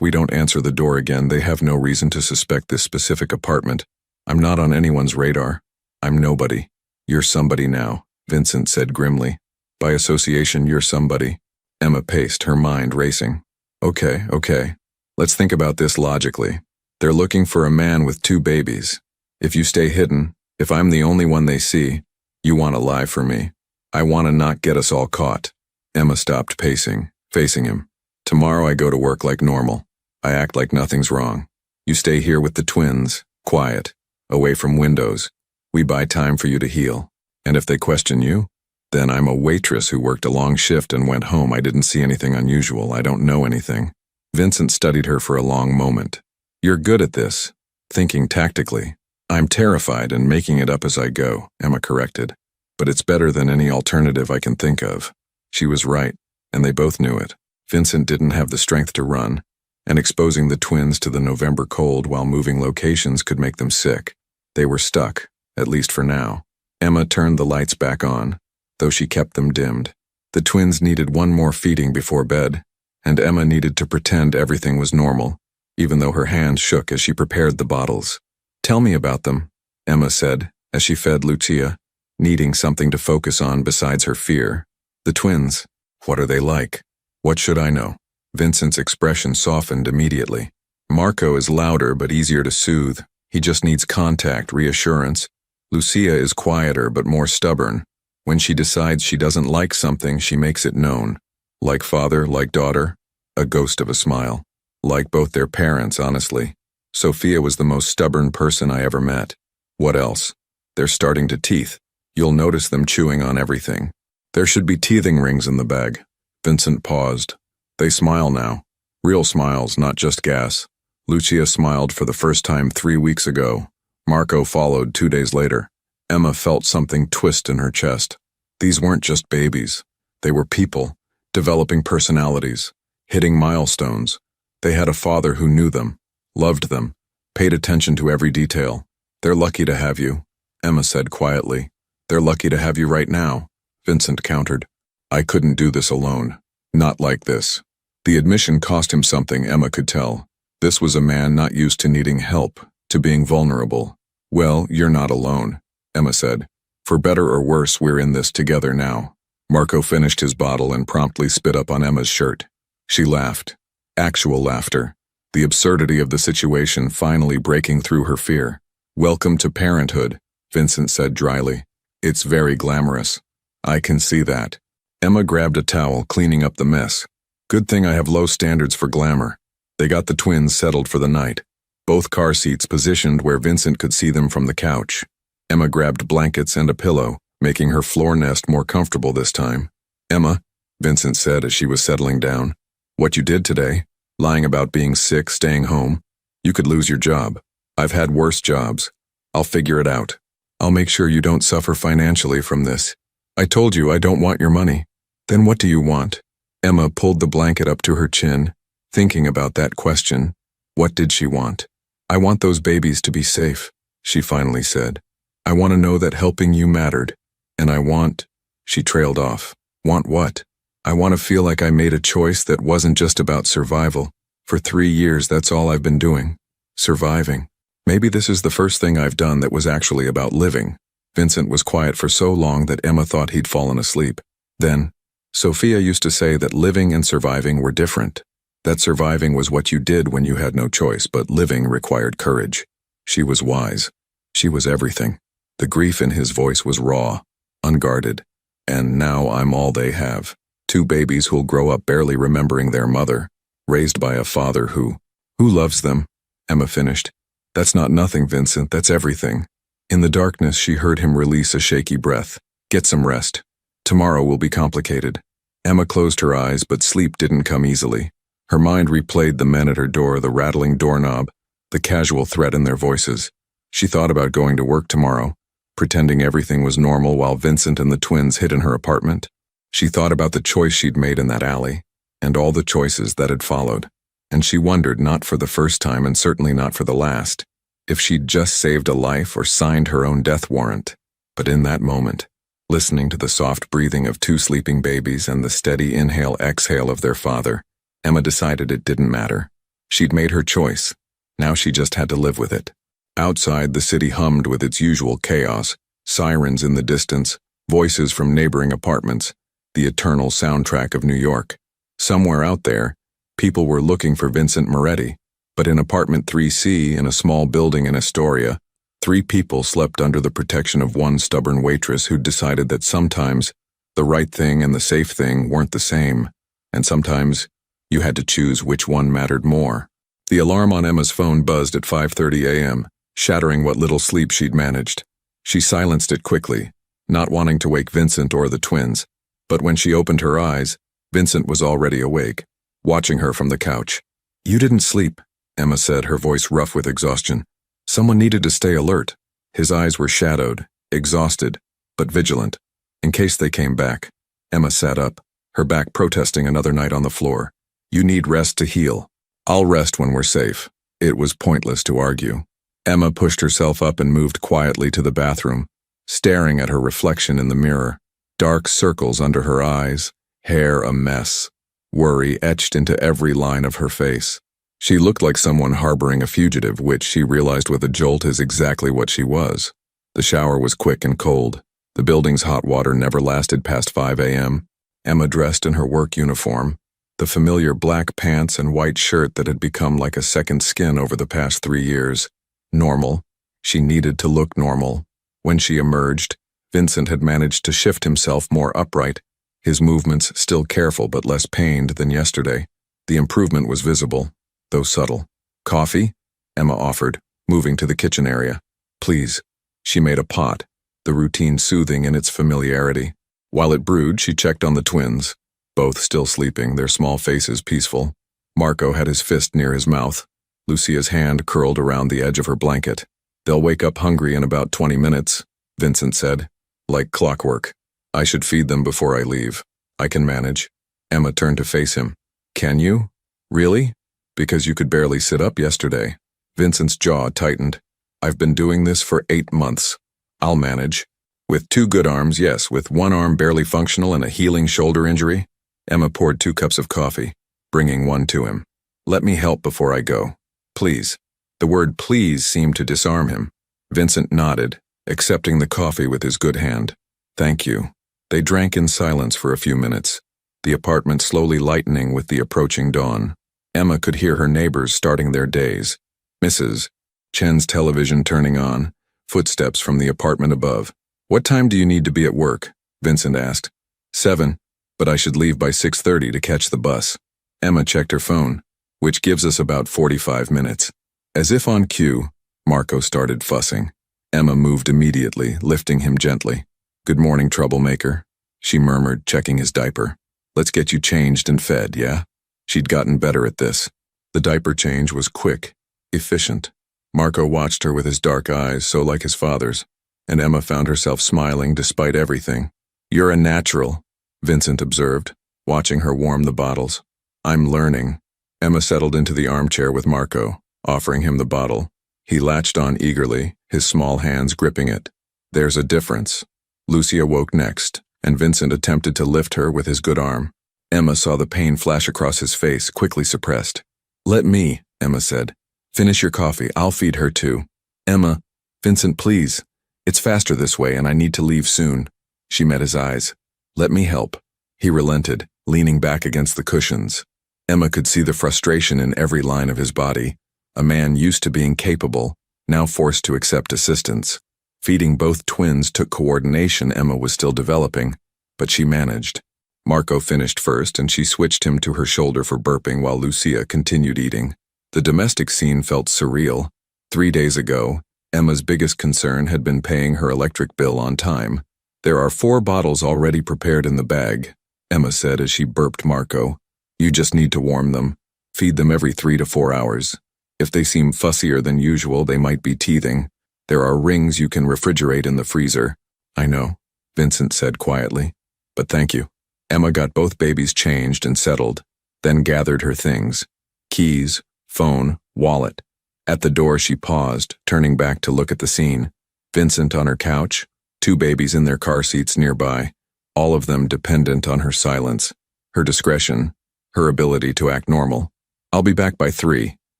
A: we don't answer the door again. They have no reason to suspect this specific apartment. I'm not on anyone's radar. I'm nobody." "You're somebody now," Vincent said grimly. "By association, you're somebody." Emma paced, her mind racing. Okay. Let's think about this logically. They're looking for a man with 2 babies. If you stay hidden, if I'm the only one they see, you want to lie for me. I want to not get us all caught." Emma stopped pacing, facing him. "Tomorrow I go to work like normal. I act like nothing's wrong. You stay here with the twins, quiet, away from windows. We buy time for you to heal. And if they question you, then I'm a waitress who worked a long shift and went home. I didn't see anything unusual. I don't know anything." Vincent studied her for a long moment. "You're good at this, thinking tactically." "I'm terrified and making it up as I go," Emma corrected. "But it's better than any alternative I can think of." She was right, and they both knew it. Vincent didn't have the strength to run, and exposing the twins to the November cold while moving locations could make them sick. They were stuck, at least for now. Emma turned the lights back on, though she kept them dimmed. The twins needed one more feeding before bed, and Emma needed to pretend everything was normal, even though her hands shook as she prepared the bottles. "Tell me about them," Emma said, as she fed Lucia, needing something to focus on besides her fear. "The twins. What are they like? What should I know?" Vincent's expression softened immediately. "Marco is louder but easier to soothe. He just needs contact, reassurance. Lucia is quieter but more stubborn. When she decides she doesn't like something, she makes it known. Like father, like daughter." A ghost of a smile. "Like both their parents, honestly. Sophia was the most stubborn person I ever met." "What else?" "They're starting to teeth. You'll notice them chewing on everything. There should be teething rings in the bag." Vincent paused. "They smile now. Real smiles, not just gas." Lucia smiled for the first time 3 weeks ago. Marco followed 2 days later. Emma felt something twist in her chest. These weren't just babies. They were people, developing personalities, hitting milestones. They had a father who knew them, loved them, paid attention to every detail. They're lucky to have you, Emma said quietly. They're lucky to have you right now, Vincent countered. I couldn't do this alone. Not like this. The admission cost him something, Emma could tell. This was a man not used to needing help, to being vulnerable. Well, you're not alone, Emma said. For better or worse, we're in this together now. Marco finished his bottle and promptly spit up on Emma's shirt. She laughed. Actual laughter. The absurdity of the situation finally breaking through her fear. Welcome to parenthood, Vincent said dryly. It's very glamorous. I can see that. Emma grabbed a towel, cleaning up the mess. Good thing I have low standards for glamour. They got the twins settled for the night. Both car seats positioned where Vincent could see them from the couch. Emma grabbed blankets and a pillow, making her floor nest more comfortable this time. Emma, Vincent said as she was settling down, what you did today, lying about being sick, staying home, you could lose your job. I've had worse jobs. I'll figure it out. I'll make sure you don't suffer financially from this. I told you I don't want your money. Then what do you want? Emma pulled the blanket up to her chin, thinking about that question. What did she want? I want those babies to be safe, she finally said. I want to know that helping you mattered. And I want, she trailed off. Want what? I want to feel like I made a choice that wasn't just about survival. For 3 years, that's all I've been doing. Surviving. Maybe this is the first thing I've done that was actually about living. Vincent was quiet for so long that Emma thought he'd fallen asleep. Then, Sophia used to say that living and surviving were different. That surviving was what you did when you had no choice, but living required courage. She was wise. She was everything. The grief in his voice was raw, unguarded. And now I'm all they have. 2 babies who'll grow up barely remembering their mother, raised by a father who loves them, Emma finished. That's not nothing, Vincent, that's everything. In the darkness, she heard him release a shaky breath. Get some rest. Tomorrow will be complicated. Emma closed her eyes, but sleep didn't come easily. Her mind replayed the men at her door, the rattling doorknob, the casual threat in their voices. She thought about going to work tomorrow, pretending everything was normal while Vincent and the twins hid in her apartment. She thought about the choice she'd made in that alley, and all the choices that had followed. And she wondered, not for the first time and certainly not for the last, if she'd just saved a life or signed her own death warrant. But in that moment, listening to the soft breathing of 2 sleeping babies and the steady inhale-exhale of their father, Emma decided it didn't matter. She'd made her choice. Now she just had to live with it. Outside, the city hummed with its usual chaos, sirens in the distance, voices from neighboring apartments, the eternal soundtrack of New York. Somewhere out there, people were looking for Vincent Moretti, but in apartment 3C in a small building in Astoria, 3 people slept under the protection of one stubborn waitress who'd decided that sometimes the right thing and the safe thing weren't the same, and sometimes you had to choose which one mattered more. The alarm on Emma's phone buzzed at 5:30 a.m., shattering what little sleep she'd managed. She silenced it quickly, not wanting to wake Vincent or the twins, but when she opened her eyes, Vincent was already awake, watching her from the couch. You didn't sleep, Emma said, her voice rough with exhaustion. Someone needed to stay alert. His eyes were shadowed, exhausted, but vigilant, in case they came back. Emma sat up, her back protesting another night on the floor. You need rest to heal. I'll rest when we're safe. It was pointless to argue. Emma pushed herself up and moved quietly to the bathroom, staring at her reflection in the mirror. Dark circles under her eyes, hair a mess, worry etched into every line of her face. She looked like someone harboring a fugitive, which she realized with a jolt is exactly what she was. The shower was quick and cold. The building's hot water never lasted past 5 a.m. Emma dressed in her work uniform, the familiar black pants and white shirt that had become like a second skin over the past 3 years. Normal. She needed to look normal. When she emerged, Vincent had managed to shift himself more upright, his movements still careful but less pained than yesterday. The improvement was visible, though subtle. Coffee? Emma offered, moving to the kitchen area. Please. She made a pot, the routine soothing in its familiarity. While it brewed, she checked on the twins, both still sleeping, their small faces peaceful. Marco had his fist near his mouth, Lucia's hand curled around the edge of her blanket. They'll wake up hungry in about 20 minutes, Vincent said. Like clockwork. I should feed them before I leave. I can manage. Emma turned to face him. Can you? Really? Because you could barely sit up yesterday. Vincent's jaw tightened. I've been doing this for 8 months. I'll manage. With 2 good arms, yes, with 1 arm barely functional and a healing shoulder injury. Emma poured 2 cups of coffee, bringing one to him. Let me help before I go. Please. The word please seemed to disarm him. Vincent nodded, accepting the coffee with his good hand. Thank you. They drank in silence for a few minutes, the apartment slowly lightening with the approaching dawn. Emma could hear her neighbors starting their days. Mrs. Chen's television turning on, footsteps from the apartment above. What time do you need to be at work? Vincent asked. 7, but I should leave by 6:30 to catch the bus. Emma checked her phone, which gives us about 45 minutes. As if on cue, Marco started fussing. Emma moved immediately, lifting him gently. Good morning, troublemaker, she murmured, checking his diaper. Let's get you changed and fed, yeah? She'd gotten better at this. The diaper change was quick, efficient. Marco watched her with his dark eyes, so like his father's, and Emma found herself smiling despite everything. You're a natural, Vincent observed, watching her warm the bottles. I'm learning. Emma settled into the armchair with Marco, offering him the bottle. He latched on eagerly, his small hands gripping it. There's a difference. Lucy awoke next, and Vincent attempted to lift her with his good arm. Emma saw the pain flash across his face, quickly suppressed. Let me, Emma said. Finish your coffee, I'll feed her too. Emma, Vincent, please. It's faster this way and I need to leave soon. She met his eyes. Let me help. He relented, leaning back against the cushions. Emma could see the frustration in every line of his body. A man used to being capable, now forced to accept assistance. Feeding both twins took coordination Emma was still developing, but she managed. Marco finished first and she switched him to her shoulder for burping while Lucia continued eating. The domestic scene felt surreal. 3 days ago, Emma's biggest concern had been paying her electric bill on time. There are 4 bottles already prepared in the bag, Emma said as she burped Marco. You just need to warm them. Feed them every 3 to 4 hours. If they seem fussier than usual, they might be teething. There are rings you can refrigerate in the freezer. I know, Vincent said quietly. But thank you. Emma got both babies changed and settled, then gathered her things. Keys, phone, wallet. At the door she paused, turning back to look at the scene. Vincent on her couch, 2 babies in their car seats nearby, all of them dependent on her silence, her discretion, her ability to act normal. I'll be back by 3,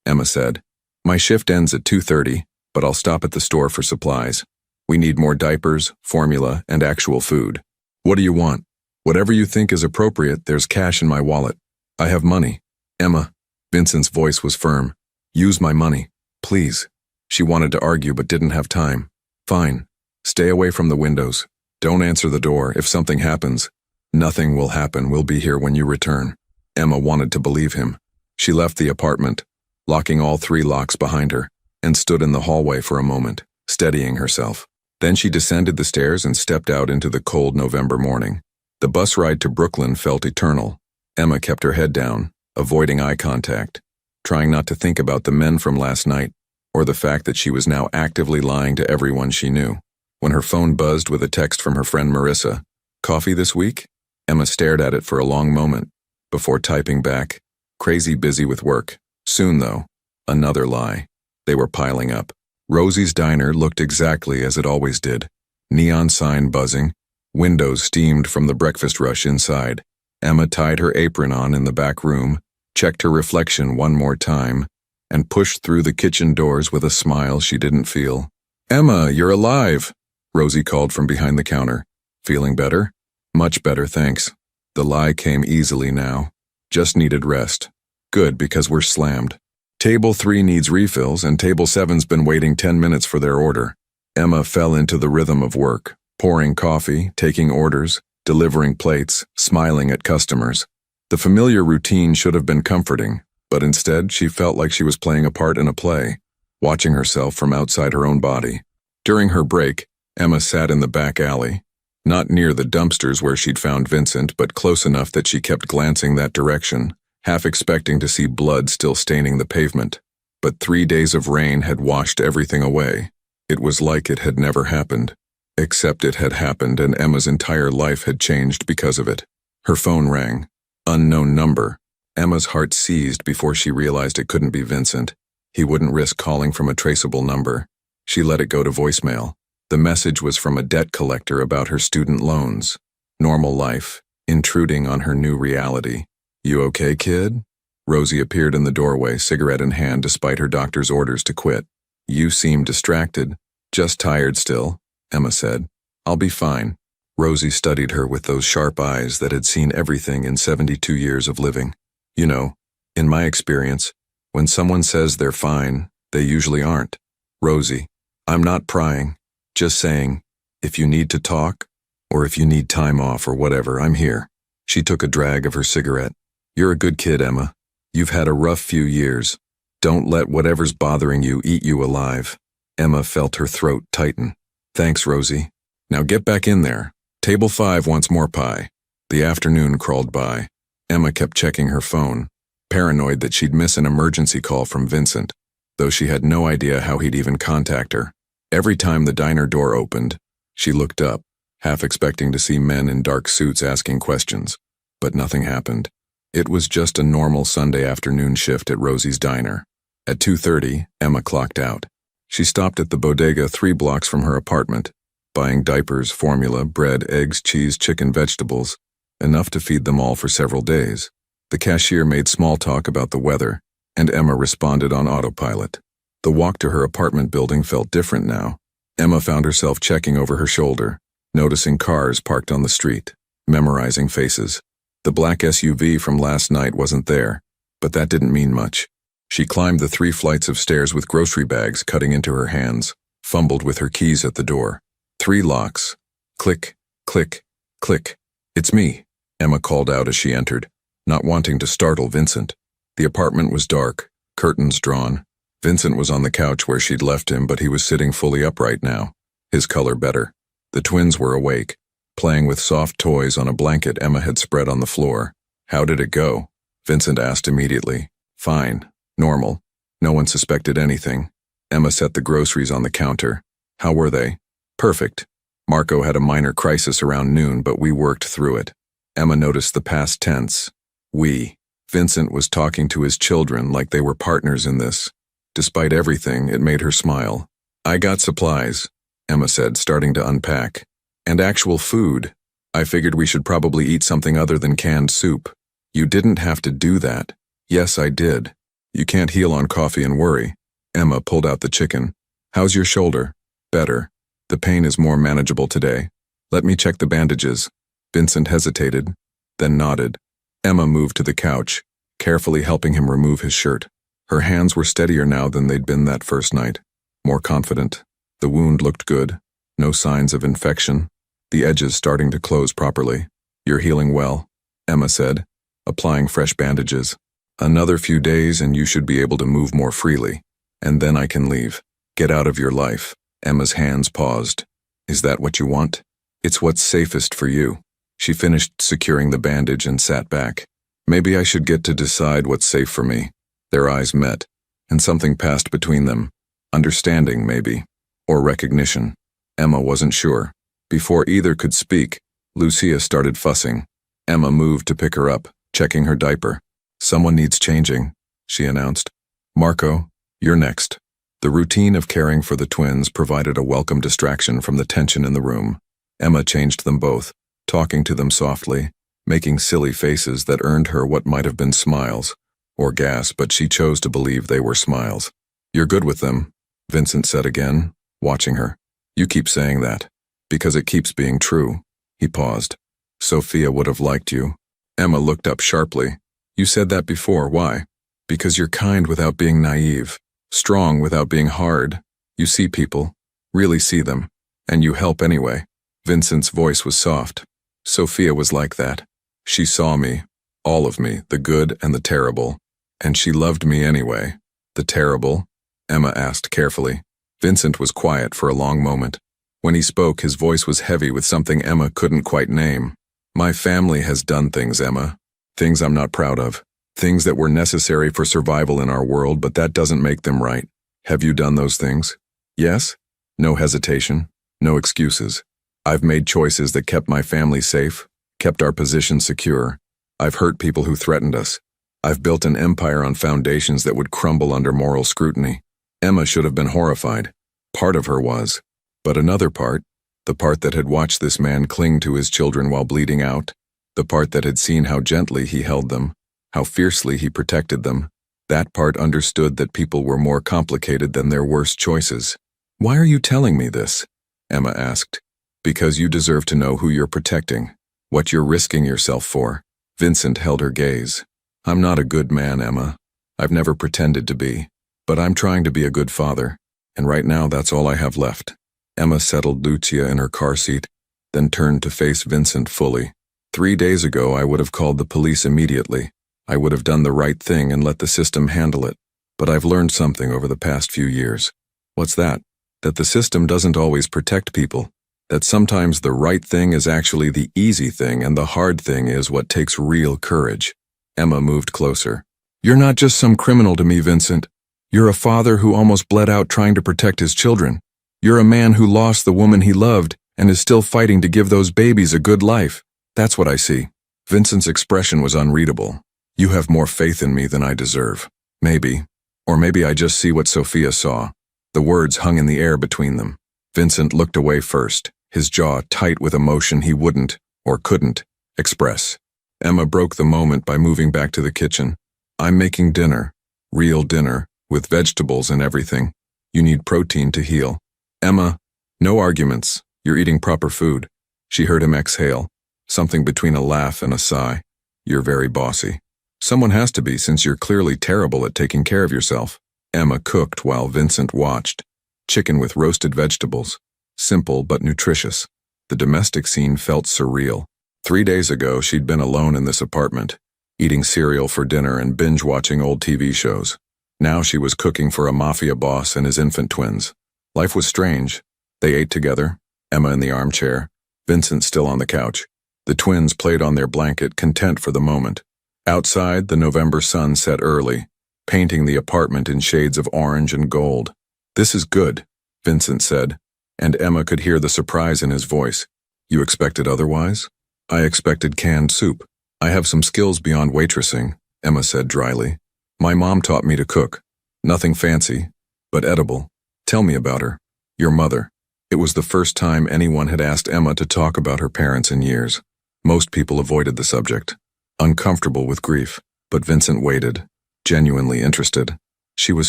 A: Emma said. My shift ends at 2:30, but I'll stop at the store for supplies. We need more diapers, formula, and actual food. What do you want? Whatever you think is appropriate, there's cash in my wallet. I have money. Emma. Vincent's voice was firm. Use my money, please. She wanted to argue but didn't have time. Fine. Stay away from the windows. Don't answer the door. If something happens, nothing will happen. We'll be here when you return. Emma wanted to believe him. She left the apartment, locking all 3 locks behind her, and stood in the hallway for a moment, steadying herself. Then she descended the stairs and stepped out into the cold November morning. The bus ride to Brooklyn felt eternal. Emma kept her head down, avoiding eye contact, trying not to think about the men from last night, or the fact that she was now actively lying to everyone she knew. When her phone buzzed with a text from her friend Marissa, "Coffee this week?" Emma stared at it for a long moment, before typing back, "Crazy busy with work. Soon though." Another lie. They were piling up. Rosie's diner looked exactly as it always did. Neon sign buzzing, windows steamed from the breakfast rush inside. Emma tied her apron on in the back room, checked her reflection one more time, and pushed through the kitchen doors with a smile she didn't feel. "Emma, you're alive," Rosie called from behind the counter. "Feeling better?" "Much better, thanks." The lie came easily now. "Just needed rest." "Good, because we're slammed. Table 3 needs refills and Table 7's been waiting 10 minutes for their order." Emma fell into the rhythm of work, pouring coffee, taking orders, delivering plates, smiling at customers. The familiar routine should have been comforting, but instead she felt like she was playing a part in a play, watching herself from outside her own body. During her break, Emma sat in the back alley, not near the dumpsters where she'd found Vincent, but close enough that she kept glancing that direction, half expecting to see blood still staining the pavement. But 3 days of rain had washed everything away. It was like it had never happened. Except it had happened and Emma's entire life had changed because of it. Her phone rang. Unknown number. Emma's heart seized before she realized it couldn't be Vincent. He wouldn't risk calling from a traceable number. She let it go to voicemail. The message was from a debt collector about her student loans. Normal life, intruding on her new reality. "You okay, kid?" Rosie appeared in the doorway, cigarette in hand despite her doctor's orders to quit. "You seem distracted. Just tired still," Emma said. "I'll be fine." Rosie studied her with those sharp eyes that had seen everything in 72 years of living. "You know, in my experience, when someone says they're fine, they usually aren't. Rosie, I'm not prying, just saying, if you need to talk, or if you need time off or whatever, I'm here." She took a drag of her cigarette. "You're a good kid, Emma. You've had a rough few years. Don't let whatever's bothering you eat you alive." Emma felt her throat tighten. "Thanks, Rosie. Now get back in there. Table 5 wants more pie." The afternoon crawled by. Emma kept checking her phone, paranoid that she'd miss an emergency call from Vincent, though she had no idea how he'd even contact her. Every time the diner door opened, she looked up, half expecting to see men in dark suits asking questions. But nothing happened. It was just a normal Sunday afternoon shift at Rosie's diner. At 2:30, Emma clocked out. She stopped at the bodega 3 blocks from her apartment, buying diapers, formula, bread, eggs, cheese, chicken, vegetables, enough to feed them all for several days. The cashier made small talk about the weather, and Emma responded on autopilot. The walk to her apartment building felt different now. Emma found herself checking over her shoulder, noticing cars parked on the street, memorizing faces. The black SUV from last night wasn't there, but that didn't mean much. She climbed the 3 flights of stairs with grocery bags cutting into her hands, fumbled with her keys at the door. 3 locks. Click, click, click. "It's me," Emma called out as she entered, not wanting to startle Vincent. The apartment was dark, curtains drawn. Vincent was on the couch where she'd left him, but he was sitting fully upright now, his color better. The twins were awake, playing with soft toys on a blanket Emma had spread on the floor. "How did it go?" Vincent asked immediately. "Fine. Normal. No one suspected anything." Emma set the groceries on the counter. "How were they?" "Perfect. Marco had a minor crisis around noon, but we worked through it." Emma noticed the past tense. "We." Vincent was talking to his children like they were partners in this. Despite everything, it made her smile. "I got supplies," Emma said, starting to unpack. "And actual food. I figured we should probably eat something other than canned soup." "You didn't have to do that." "Yes, I did. You can't heal on coffee and worry." Emma pulled out the chicken. "How's your shoulder?" "Better. The pain is more manageable today. Let me check the bandages." Vincent hesitated, then nodded. Emma moved to the couch, carefully helping him remove his shirt. Her hands were steadier now than they'd been that first night, more confident. The wound looked good, no signs of infection, the edges starting to close properly. "You're healing well," Emma said, applying fresh bandages. "Another few days and you should be able to move more freely, and then I can leave. Get out of your life." Emma's hands paused. "Is that what you want?" "It's what's safest for you." She finished securing the bandage and sat back. "Maybe I should get to decide what's safe for me." Their eyes met, and something passed between them. Understanding, maybe, or recognition. Emma wasn't sure. Before either could speak, Lucia started fussing. Emma moved to pick her up, checking her diaper. "Someone needs changing," she announced. "Marco, you're next." The routine of caring for the twins provided a welcome distraction from the tension in the room. Emma changed them both, talking to them softly, making silly faces that earned her what might have been smiles, or gas, but she chose to believe they were smiles. "You're good with them," Vincent said again, watching her. "You keep saying that, because it keeps being true." He paused. "Sophia would have liked you." Emma looked up sharply. "You said that before, why?" "Because you're kind without being naive, strong without being hard. You see people, really see them, and you help anyway." Vincent's voice was soft. "Sophia was like that. She saw me, all of me, the good and the terrible, and she loved me anyway." "The terrible?" Emma asked carefully. Vincent was quiet for a long moment. When he spoke, his voice was heavy with something Emma couldn't quite name. "My family has done things, Emma. Things I'm not proud of. Things that were necessary for survival in our world, but that doesn't make them right. Have you done those things?" "Yes." No hesitation, no excuses. "I've made choices that kept my family safe, kept our position secure. I've hurt people who threatened us. I've built an empire on foundations that would crumble under moral scrutiny." Emma should have been horrified. Part of her was. But another part, the part that had watched this man cling to his children while bleeding out, the part that had seen how gently he held them, how fiercely he protected them, that part understood that people were more complicated than their worst choices. "Why are you telling me this?" Emma asked. "Because you deserve to know who you're protecting, what you're risking yourself for." Vincent held her gaze. "I'm not a good man, Emma. I've never pretended to be. But I'm trying to be a good father, and right now that's all I have left." Emma settled Lucia in her car seat, then turned to face Vincent fully. 3 days ago I would have called the police immediately. I would have done the right thing and let the system handle it. But I've learned something over the past few years. What's that? That the system doesn't always protect people. That sometimes the right thing is actually the easy thing and the hard thing is what takes real courage. Emma moved closer. "You're not just some criminal to me, Vincent. You're a father who almost bled out trying to protect his children. You're a man who lost the woman he loved and is still fighting to give those babies a good life. That's what I see." Vincent's expression was unreadable. "You have more faith in me than I deserve. Maybe. Or maybe I just see what Sophia saw." The words hung in the air between them. Vincent looked away first, his jaw tight with emotion he wouldn't, or couldn't, express. Emma broke the moment by moving back to the kitchen. "I'm making dinner. Real dinner, with vegetables and everything. You need protein to heal." "Emma, no arguments. You're eating proper food." She heard him exhale, something between a laugh and a sigh. "You're very bossy." "Someone has to be since you're clearly terrible at taking care of yourself." Emma cooked while Vincent watched. Chicken with roasted vegetables. Simple but nutritious. The domestic scene felt surreal. 3 days ago she'd been alone in this apartment, eating cereal for dinner and binge-watching old TV shows. Now she was cooking for a Mafia boss and his infant twins. Life was strange. They ate together, Emma in the armchair, Vincent still on the couch. The twins played on their blanket, content for the moment. Outside, the November sun set early, painting the apartment in shades of orange and gold. "This is good," Vincent said, and Emma could hear the surprise in his voice. "You expected otherwise?" "I expected canned soup. I have some skills beyond waitressing," Emma said dryly. "My mom taught me to cook. Nothing fancy, but edible." "Tell me about her. Your mother." It was the first time anyone had asked Emma to talk about her parents in years. Most people avoided the subject, uncomfortable with grief, but Vincent waited, genuinely interested. "She was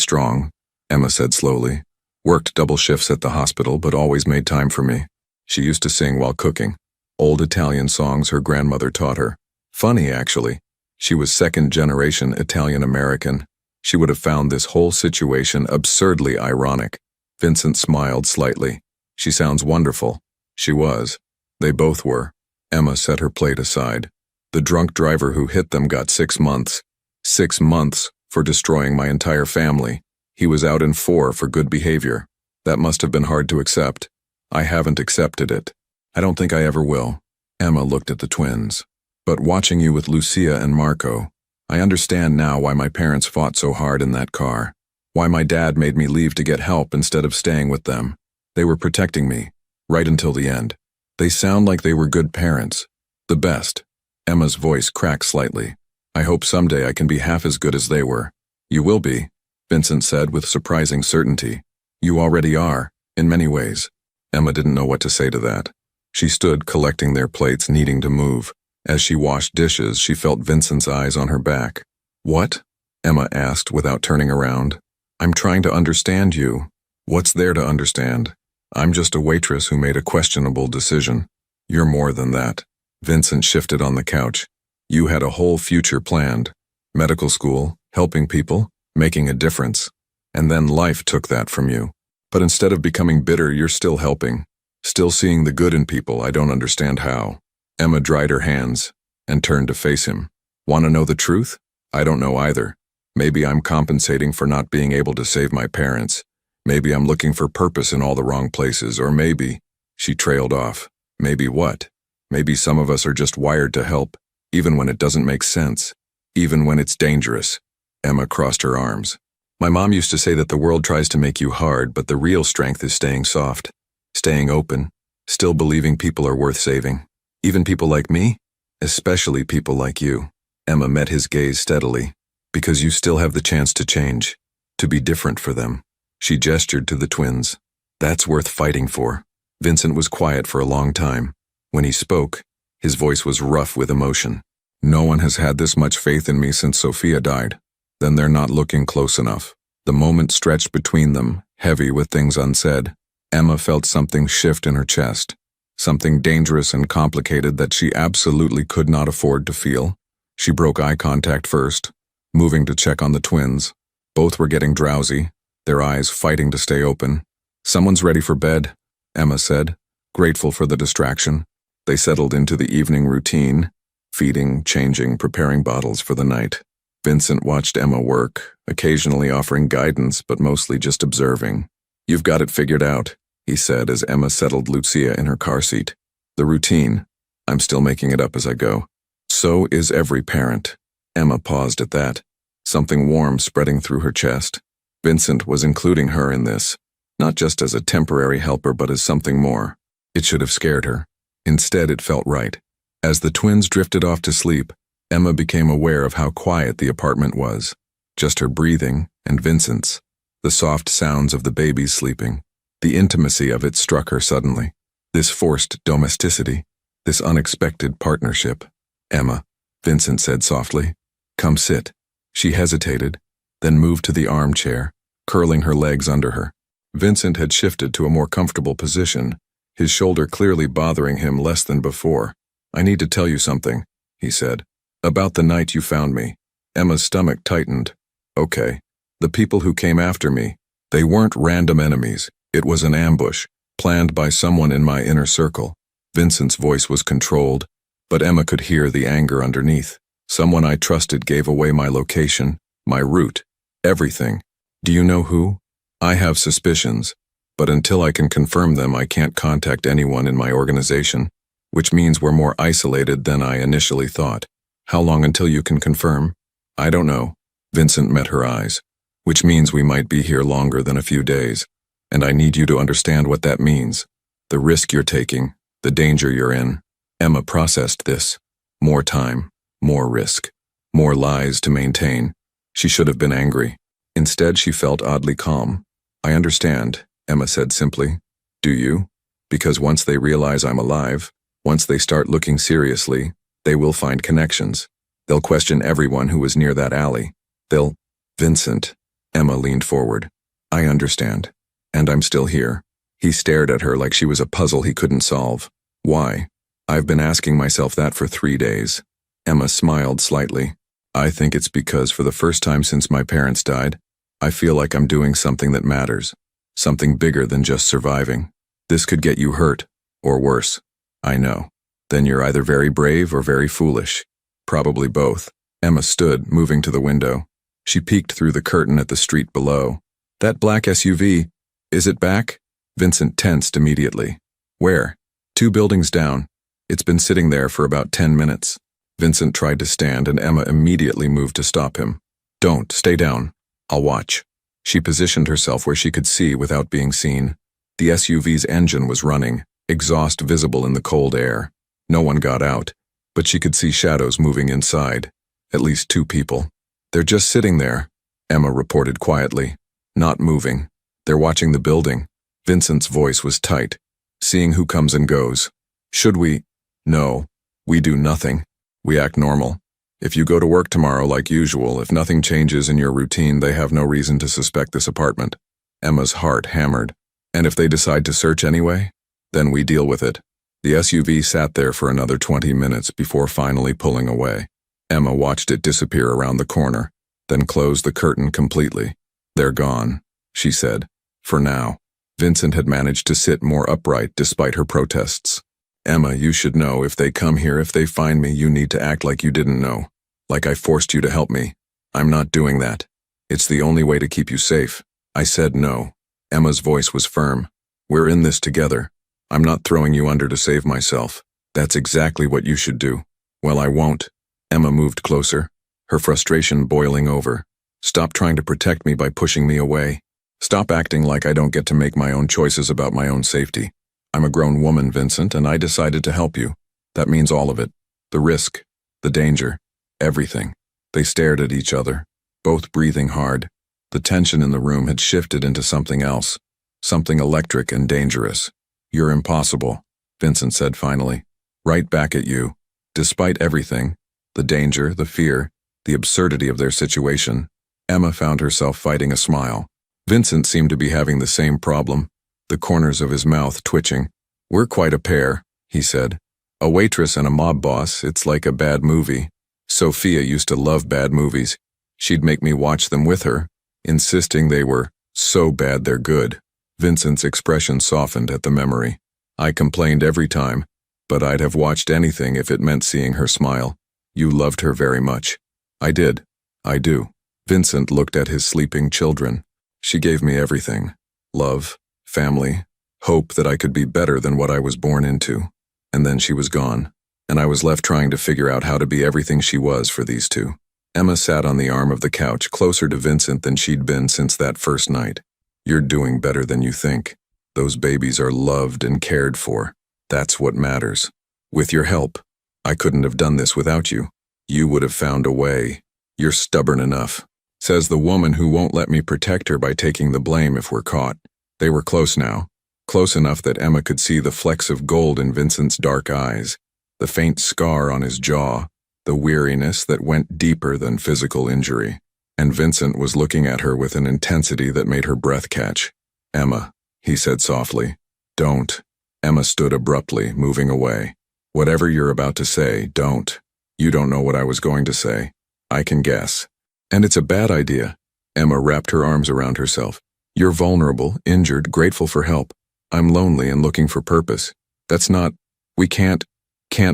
A: strong," Emma said slowly. "Worked double shifts at the hospital, but always made time for me. She used to sing while cooking. Old Italian songs her grandmother taught her. Funny, actually. She was second-generation Italian-American. She would have found this whole situation absurdly ironic." Vincent smiled slightly. "She sounds wonderful." She was. They both were. Emma set her plate aside. "The drunk driver who hit them got 6 months. 6 months for destroying my entire family. He was out in 4 for good behavior. That must have been hard to accept. I haven't accepted it. I don't think I ever will." Emma looked at the twins. "But watching you with Lucia and Marco, I understand now why my parents fought so hard in that car. Why my dad made me leave to get help instead of staying with them. They were protecting me, right until the end. They sound like they were good parents. The best." Emma's voice cracked slightly. "I hope someday I can be half as good as they were." "You will be," Vincent said with surprising certainty. "You already are, in many ways." Emma didn't know what to say to that. She stood collecting their plates, needing to move. As she washed dishes, she felt Vincent's eyes on her back. "What?" Emma asked without turning around. "I'm trying to understand you." "What's there to understand? I'm just a waitress who made a questionable decision." "You're more than that." Vincent shifted on the couch. "You had a whole future planned. Medical school, helping people, making a difference. And then life took that from you. But instead of becoming bitter, you're still helping. Still seeing the good in people. I don't understand how." Emma dried her hands and turned to face him. "Want to know the truth? I don't know either. Maybe I'm compensating for not being able to save my parents. Maybe I'm looking for purpose in all the wrong places, or maybe—" She trailed off. "Maybe what? Maybe some of us are just wired to help, even when it doesn't make sense, even when it's dangerous." Emma crossed her arms. "My mom used to say that the world tries to make you hard, but the real strength is staying soft, staying open, still believing people are worth saving. Even people like me, especially people like you." Emma met his gaze steadily. "Because you still have the chance to change, to be different for them." She gestured to the twins. That's worth fighting for. Vincent was quiet for a long time. When he spoke, his voice was rough with emotion. No one has had this much faith in me since Sophia died. Then they're not looking close enough. The moment stretched between them, heavy with things unsaid. Emma felt something shift in her chest. Something dangerous and complicated that she absolutely could not afford to feel. She broke eye contact first, moving to check on the twins. Both were getting drowsy, their eyes fighting to stay open. "Someone's ready for bed," Emma said, grateful for the distraction. They settled into the evening routine, feeding, changing, preparing bottles for the night. Vincent watched Emma work, occasionally offering guidance but mostly just observing. "You've got it figured out," he said as Emma settled Lucia in her car seat. "The routine. I'm still making it up as I go." "So is every parent." Emma paused at that, something warm spreading through her chest. Vincent was including her in this, not just as a temporary helper but as something more. It should have scared her. Instead, it felt right. As the twins drifted off to sleep, Emma became aware of how quiet the apartment was. Just her breathing and Vincent's. The soft sounds of the babies sleeping. The intimacy of it struck her suddenly. This forced domesticity, this unexpected partnership. "Emma," Vincent said softly, "come sit." She hesitated, then moved to the armchair, curling her legs under her. Vincent had shifted to a more comfortable position, his shoulder clearly bothering him less than before. "I need to tell you something," he said. "About the night you found me." Emma's stomach tightened. "Okay. The people who came after me, they weren't random enemies. It was an ambush, planned by someone in my inner circle." Vincent's voice was controlled, but Emma could hear the anger underneath. "Someone I trusted gave away my location, my route, everything. Do you know who? I have suspicions, but until I can confirm them, I can't contact anyone in my organization, which means we're more isolated than I initially thought." "How long until you can confirm?" "I don't know." Vincent met her eyes. "Which means we might be here longer than a few days, and I need you to understand what that means. The risk you're taking, the danger you're in." Emma processed this. More time, more risk, more lies to maintain. She should have been angry. Instead, she felt oddly calm. "I understand," Emma said simply. "Do you? Because once they realize I'm alive, once they start looking seriously, they will find connections. They'll question everyone who was near that alley. They'll—" "Vincent," Emma leaned forward. "I understand. And I'm still here." He stared at her like she was a puzzle he couldn't solve. "Why?" "I've been asking myself that for 3 days." Emma smiled slightly. "I think it's because for the first time since my parents died, I feel like I'm doing something that matters. Something bigger than just surviving. This could get you hurt, or worse. I know. Then you're either very brave or very foolish. Probably both." Emma stood, moving to the window. She peeked through the curtain at the street below. "That black SUV, is it back?" Vincent tensed immediately. "Where?" "2 buildings down. It's been sitting there for about 10 minutes. Vincent tried to stand and Emma immediately moved to stop him. "Don't, stay down. I'll watch." She positioned herself where she could see without being seen. The SUV's engine was running, exhaust visible in the cold air. No one got out, but she could see shadows moving inside. At least 2 people. "They're just sitting there," Emma reported quietly. "Not moving. They're watching the building." Vincent's voice was tight. "Seeing who comes and goes. Should we?" "No. We do nothing. We act normal. If you go to work tomorrow like usual, if nothing changes in your routine, they have no reason to suspect this apartment." Emma's heart hammered. "And if they decide to search anyway? Then we deal with it." The SUV sat there for another 20 minutes before finally pulling away. Emma watched it disappear around the corner, then closed the curtain completely. "They're gone," she said. "For now." Vincent had managed to sit more upright despite her protests. "Emma, you should know if they come here, if they find me, you need to act like you didn't know. Like I forced you to help me. I'm not doing that. It's the only way to keep you safe." I said no. Emma's voice was firm. "We're in this together. I'm not throwing you under to save myself. That's exactly what you should do." "Well, I won't." Emma moved closer, her frustration boiling over. "Stop trying to protect me by pushing me away. Stop acting like I don't get to make my own choices about my own safety. I'm a grown woman, Vincent, and I decided to help you. That means all of it. The risk, the danger, everything." They stared at each other, both breathing hard. The tension in the room had shifted into something else. Something electric and dangerous. You're impossible, Vincent said finally. Right back at you. Despite everything, the danger, the fear, the absurdity of their situation, Emma found herself fighting a smile. Vincent seemed to be having the same problem, the corners of his mouth twitching. We're quite a pair, he said. A waitress and a mob boss, it's like a bad movie. Sophia used to love bad movies. She'd make me watch them with her, insisting they were so bad they're good. Vincent's expression softened at the memory. I complained every time, but I'd have watched anything if it meant seeing her smile. You loved her very much. I did. I do. Vincent looked at his sleeping children. She gave me everything. Love, family, hope that I could be better than what I was born into. And then she was gone, and I was left trying to figure out how to be everything she was for these two. Emma sat on the arm of the couch, closer to Vincent than she'd been since that first night. You're doing better than you think. Those babies are loved and cared for. That's what matters. With your help. I couldn't have done this without you. You would have found a way. You're stubborn enough, says the woman who won't let me protect her by taking the blame if we're caught. They were close now. Close enough that Emma could see the flecks of gold in Vincent's dark eyes, the faint scar on his jaw, the weariness that went deeper than physical injury. And Vincent was looking at her with an intensity that made her breath catch. Emma, he said softly. Don't. Emma stood abruptly, moving away. Whatever you're about to say, don't. You don't know what I was going to say. I can guess. And it's a bad idea. Emma wrapped her arms around herself. You're vulnerable, injured, grateful for help. I'm lonely and looking for purpose. That's not... We can't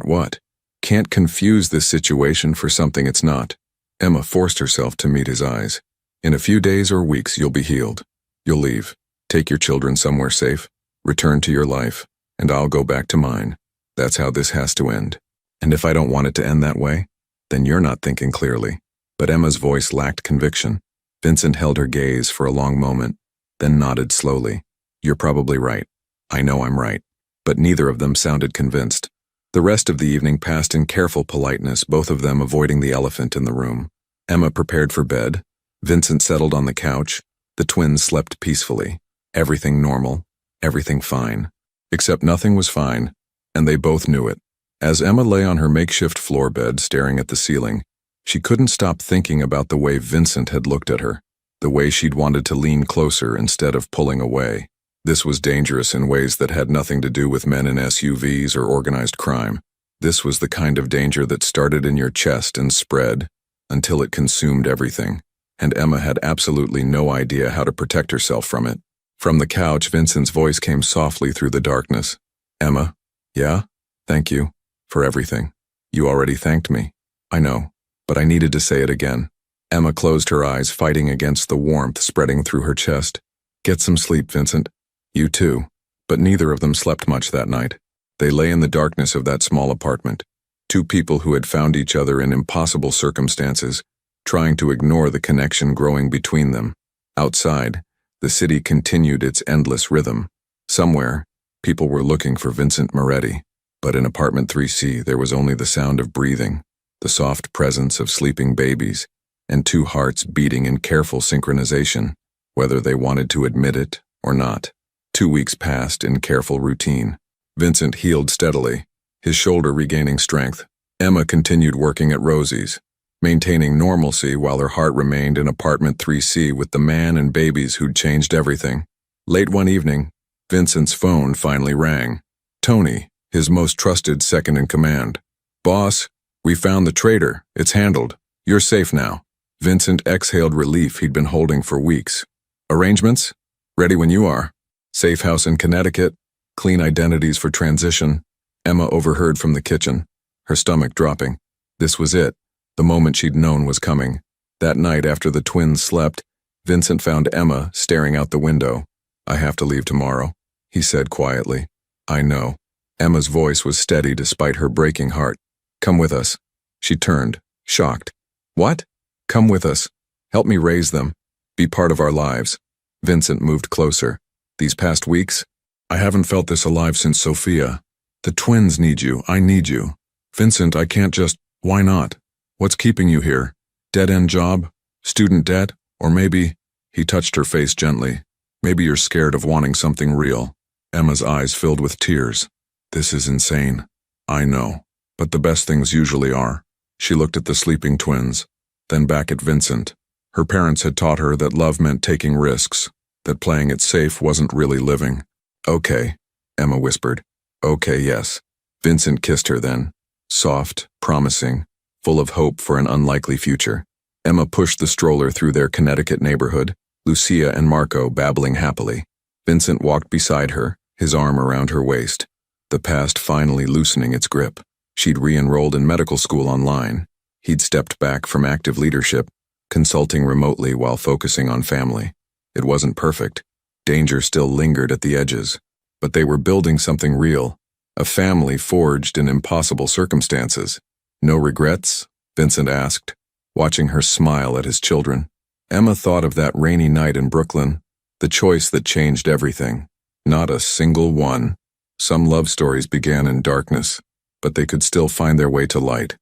A: what? Can't confuse this situation for something it's not. Emma forced herself to meet his eyes. In a few days or weeks, you'll be healed. You'll leave. Take your children somewhere safe. Return to your life. And I'll go back to mine. That's how this has to end. And if I don't want it to end that way, then you're not thinking clearly. But Emma's voice lacked conviction. Vincent held her gaze for a long moment, then nodded slowly. You're probably right. I know I'm right. But neither of them sounded convinced. The rest of the evening passed in careful politeness, both of them avoiding the elephant in the room. Emma prepared for bed. Vincent settled on the couch. The twins slept peacefully. Everything normal. Everything fine. Except nothing was fine, and they both knew it. As Emma lay on her makeshift floor bed staring at the ceiling, she couldn't stop thinking about the way Vincent had looked at her, the way she'd wanted to lean closer instead of pulling away. This was dangerous in ways that had nothing to do with men in SUVs or organized crime. This was the kind of danger that started in your chest and spread until it consumed everything, and Emma had absolutely no idea how to protect herself from it. From the couch, Vincent's voice came softly through the darkness. Emma? Yeah? Thank you. For everything. You already thanked me. I know. But I needed to say it again. Emma closed her eyes, fighting against the warmth spreading through her chest. Get some sleep, Vincent. You too. But neither of them slept much that night. They lay in the darkness of that small apartment. Two people who had found each other in impossible circumstances, trying to ignore the connection growing between them. Outside, the city continued its endless rhythm. Somewhere, people were looking for Vincent Moretti. But in apartment 3C, there was only the sound of breathing, the soft presence of sleeping babies, and two hearts beating in careful synchronization, whether they wanted to admit it or not. 2 weeks passed in careful routine. Vincent healed steadily, his shoulder regaining strength. Emma continued working at Rosie's, maintaining normalcy while her heart remained in apartment 3C with the man and babies who'd changed everything. Late one evening, Vincent's phone finally rang. Tony, his most trusted second-in-command. Boss, we found the traitor. It's handled. You're safe now. Vincent exhaled relief he'd been holding for weeks. Arrangements? Ready when you are. Safe house in Connecticut. Clean identities for transition. Emma overheard from the kitchen, her stomach dropping. This was it. The moment she'd known was coming. That night after the twins slept, Vincent found Emma staring out the window. I have to leave tomorrow, he said quietly. I know. Emma's voice was steady despite her breaking heart. Come with us. She turned, shocked. What? Come with us. Help me raise them. Be part of our lives. Vincent moved closer. These past weeks, I haven't felt this alive since Sophia. The twins need you. I need you. Vincent, I can't just... Why not? What's keeping you here? Dead-end job? Student debt? Or maybe... He touched her face gently. Maybe you're scared of wanting something real. Emma's eyes filled with tears. This is insane. I know. But the best things usually are. She looked at the sleeping twins, then back at Vincent. Her parents had taught her that love meant taking risks, that playing it safe wasn't really living. Okay, Emma whispered. Okay, yes. Vincent kissed her then. Soft, promising, full of hope for an unlikely future. Emma pushed the stroller through their Connecticut neighborhood, Lucia and Marco babbling happily. Vincent walked beside her, his arm around her waist, the past finally loosening its grip. She'd re-enrolled in medical school online. He'd stepped back from active leadership, consulting remotely while focusing on family. It wasn't perfect. Danger still lingered at the edges. But they were building something real, a family forged in impossible circumstances. No regrets? Vincent asked, watching her smile at his children. Emma thought of that rainy night in Brooklyn, the choice that changed everything. Not a single one. Some love stories began in darkness, but they could still find their way to light.